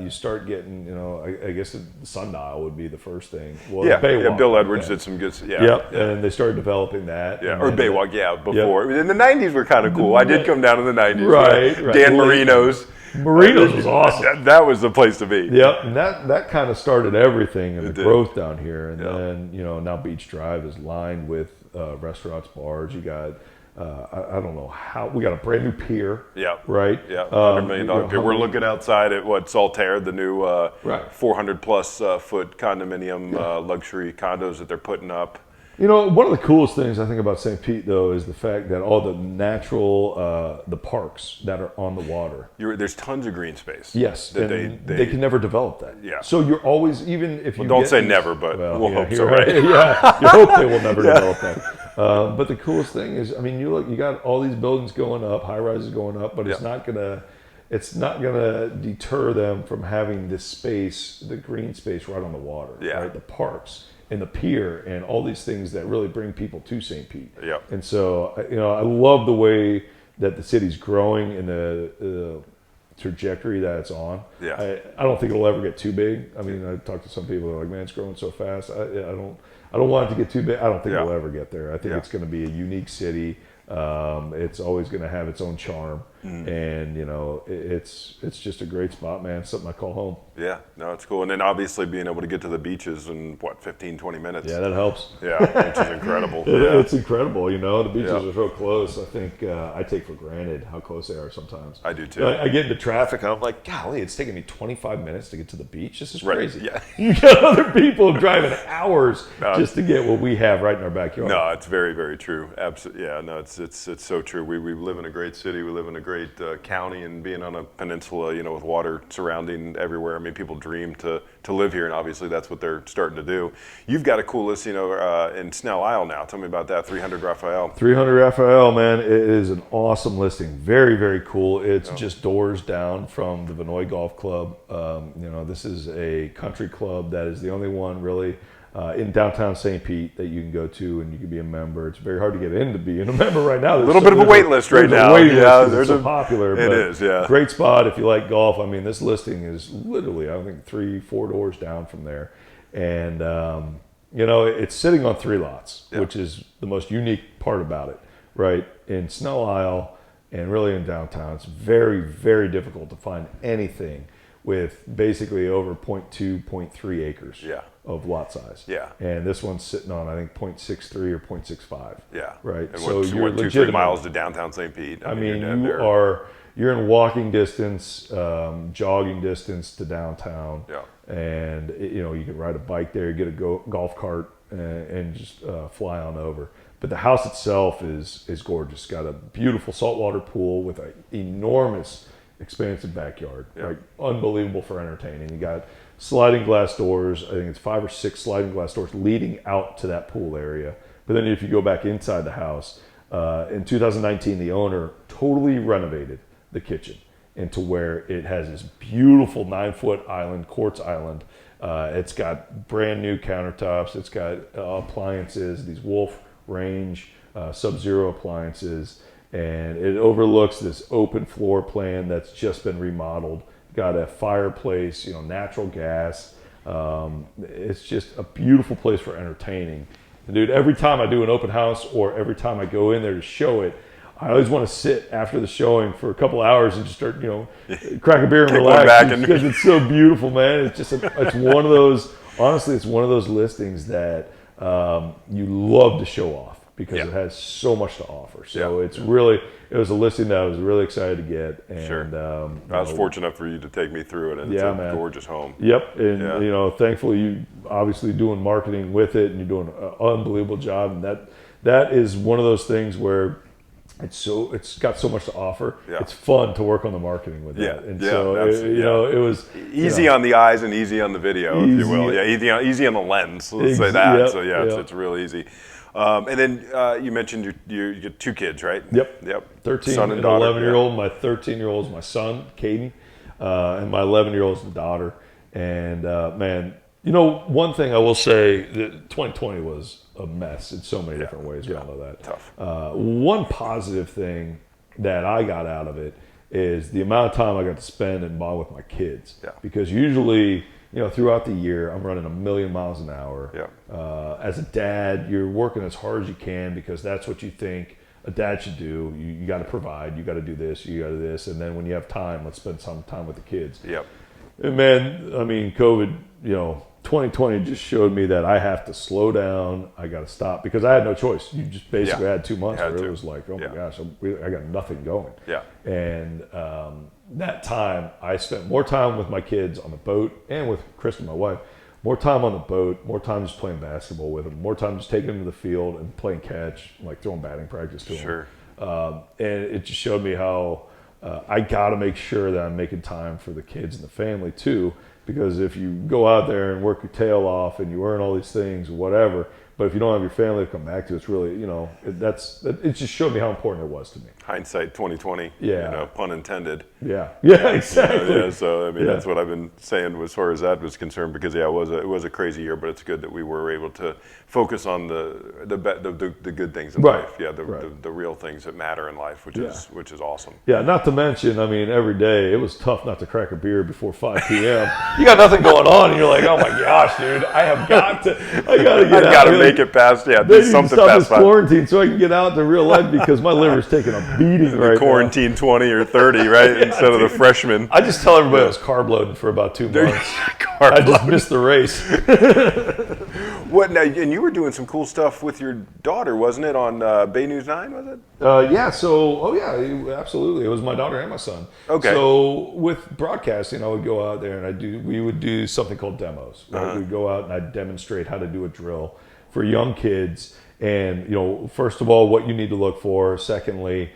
you start getting, I guess the Sundial would be the first thing. Well, Baywalk, Bill Edwards did some good, and they started developing that. Yeah, or Baywalk, before. In the 90s were kind of cool. I did come down in the 90s. Right. Dan Marino's. Marino's was awesome. That was the place to be. Yep, and that kind of started everything and the growth down here. And then, now Beach Drive is lined with restaurants, bars. You got, I don't know how, we got a brand new pier. Yeah. Right? Yeah, $100 million pier. We're looking outside at Saltaire, the new 400 plus foot condominium luxury condos that they're putting up. One of the coolest things I think about St. Pete, though, is the fact that all the natural, the parks that are on the water. There's tons of green space. Yes, and they can never develop that. Yeah. So you're always, even if you don't say never, but we'll hope so, right? Yeah, you hope they will never develop that. But the coolest thing is, you got all these buildings going up, high rises going up, but it's not gonna deter them from having this space, the green space right on the water, right? The parks and the pier and all these things that really bring people to St. Pete. Yep. And so, I love the way that the city's growing and the trajectory that it's on. Yeah. I don't think it'll ever get too big. I talked to some people who are like, man, it's growing so fast. I don't want it to get too big. I don't think it'll ever get there. I think it's going to be a unique city. It's always going to have its own charm, and it's just a great spot, man. It's something I call home. Yeah, no, it's cool. And then obviously being able to get to the beaches in 15, 20 minutes. Yeah, that helps. Yeah, which is incredible. It's incredible. The beaches are so close. I think I take for granted how close they are sometimes. I do too. I get into traffic and I'm like, golly, it's taking me 25 minutes to get to the beach. This is crazy. Yeah. You got other people driving hours just to get what we have right in our backyard. No, it's very, very true. Absolutely. Yeah, no, it's so true. We live in a great city. We live in a great county, and being on a peninsula, with water surrounding everywhere. People dream to live here, and obviously that's what they're starting to do. You've got a cool listing in Snell Isle now. Tell me about that, 300 Raphael. 300 Raphael, man. It is an awesome listing. Very, very cool. It's just doors down from the Vinoy Golf Club. This is a country club that is the only one really in downtown St. Pete that you can go to and you can be a member. It's very hard to get in to being a member right now. There's a little bit of a wait list right now. There's so popular. It is, yeah. Great spot if you like golf. This listing is literally, I think, 3-4 doors down from there. And, it's sitting on 3 lots, which is the most unique part about it, right? In Snell Isle and really in downtown, it's very, very difficult to find anything with basically over 0.2, 0.3 acres of lot size. Yeah. And this one's sitting on, I think, 0.63 or 0.65. Yeah. Right. And so you're 2-3 miles to downtown St. Pete. You're in walking distance, jogging distance to downtown. Yeah. And, you can ride a bike there, get a golf cart and just fly on over. But the house itself is gorgeous. It's got a beautiful saltwater pool with an enormous expansive backyard, like unbelievable for entertaining. You got sliding glass doors. I think it's 5 or 6 sliding glass doors leading out to that pool area. But then if you go back inside the house, in 2019, the owner totally renovated the kitchen into where it has this beautiful 9-foot island, quartz island. It's got brand new countertops. It's got appliances, these Wolf range Sub-Zero appliances. And it overlooks this open floor plan that's just been remodeled. Got a fireplace, natural gas. It's just a beautiful place for entertaining. And dude, every time I do an open house or every time I go in there to show it, I always want to sit after the showing for a couple hours and just start, crack a beer and relax because it's so beautiful, man. It's one of those. Honestly, it's one of those listings that you love to show off, because it has so much to offer. So it was a listing that I was really excited to get. And I was fortunate for you to take me through it, and it's a gorgeous home. Yep. And thankfully you obviously doing marketing with it, and you're doing an unbelievable job. And that is one of those things where it's got so much to offer. Yeah. It's fun to work on the marketing with that. And it was easy on the eyes and easy on the video, if you will. Yeah, easy on the lens. Let's say that. It's real easy. And then you mentioned you get 2 kids, right? Yep. 13 son and daughter, 11-year-old. My 13-year-old is my son, Caden, and my 11-year-old is the daughter. And man, one thing I will say, that 2020 was a mess in so many different ways. We all know that. Tough. One positive thing that I got out of it is the amount of time I got to spend and bond with my kids. Yeah. Because usually, throughout the year, I'm running 1,000,000 miles an hour. Yeah. As a dad, you're working as hard as you can because that's what you think a dad should do. You got to provide. You got to do this. You got to do this. And then when you have time, let's spend some time with the kids. Yep. And man, I mean, COVID, 2020 just showed me that I have to slow down. I got to stop because I had no choice. You just basically had 2 months where it was like, oh my gosh, I got nothing going. Yeah. And that time, I spent more time with my kids on the boat and with Kristen, my wife. More time on the boat, more time just playing basketball with them, more time just taking them to the field and playing catch, like throwing batting practice to them. Sure. And it just showed me how I got to make sure that I'm making time for the kids and the family too. Because if you go out there and work your tail off and you earn all these things, whatever, but if you don't have your family to come back to, it's really, it just showed me how important it was to me. Hindsight 2020. Yeah. Pun intended. Yeah, exactly. So I mean, that's what I've been saying as far as that was concerned. Because it was a crazy year, but it's good that we were able to focus on the good things in life. Yeah, the real things that matter in life, which is awesome. Yeah, not to mention, I mean, every day it was tough not to crack a beer before 5 p.m. You got nothing going on, and you're like, oh my gosh, dude, I got to get out. Got to make it past. Yeah, do something stop past this 5. Quarantine so I can get out to real life because my liver's taking a beating right quarantine now. 20 or 30, right? Instead of the freshman. I just tell everybody I was carb loading for about 2 months. I just missed the race. What now? And you were doing some cool stuff with your daughter, wasn't it? On Bay News 9, was it? Absolutely. It was my daughter and my son. Okay. So with broadcasting, I would go out there and we would do something called demos. Right? We'd go out and I'd demonstrate how to do a drill for young kids. And, first of all, what you need to look for. Secondly,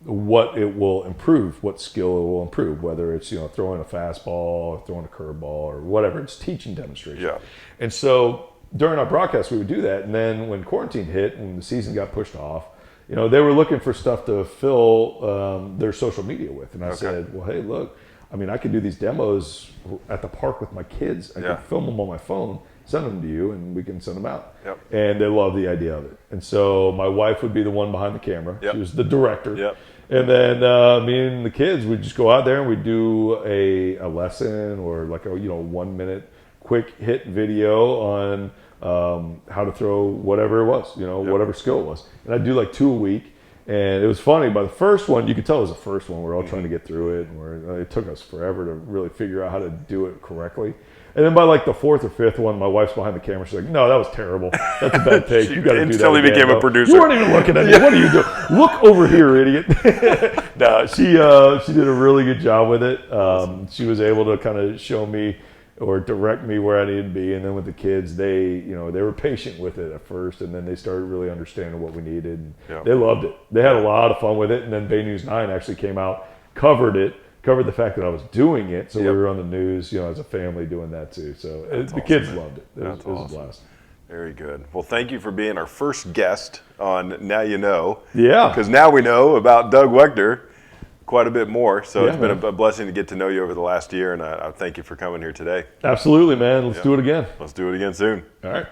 what it will improve, what skill it will improve, whether it's, throwing a fastball or throwing a curveball or whatever. It's teaching demonstration. Yeah. And so during our broadcast, we would do that. And then when quarantine hit and the season got pushed off, they were looking for stuff to fill their social media with. And I said, well, hey, look, I mean, I could do these demos at the park with my kids. I could film them on my phone, send them to you, and we can send them out. Yep. And they loved the idea of it. And so my wife would be the one behind the camera. Yep. She was the director. Yep. And then me and the kids would just go out there and we'd do a lesson or like a 1 minute quick hit video on how to throw whatever it was, whatever skill it was. And I'd do like 2 a week. And it was funny. By the first one, you could tell it was the first one. We're all trying to get through it, and it took us forever to really figure out how to do it correctly. And then by like the 4th or 5th one, my wife's behind the camera. She's like, "No, that was terrible. That's a bad take. You got to do that." Instantly became a producer. You weren't even looking at me. What are you doing? Look over here, idiot. No, she did a really good job with it. She was able to kind of show me or direct me where I needed to be. And then with the kids, they were patient with it at first, and then they started really understanding what we needed. And they loved it. They had a lot of fun with it. And then Bay News 9 actually came out, covered the fact that I was doing it. So we were on the news, as a family doing that too. So the kids loved it. It was a blast. Very good. Well, thank you for being our first guest on Now You Know. Yeah. Because now we know about Doug Waechter quite a bit more. So it's been a blessing to get to know you over the last year, and I thank you for coming here today. Absolutely, man. Let's do it again. Let's do it again soon. All right.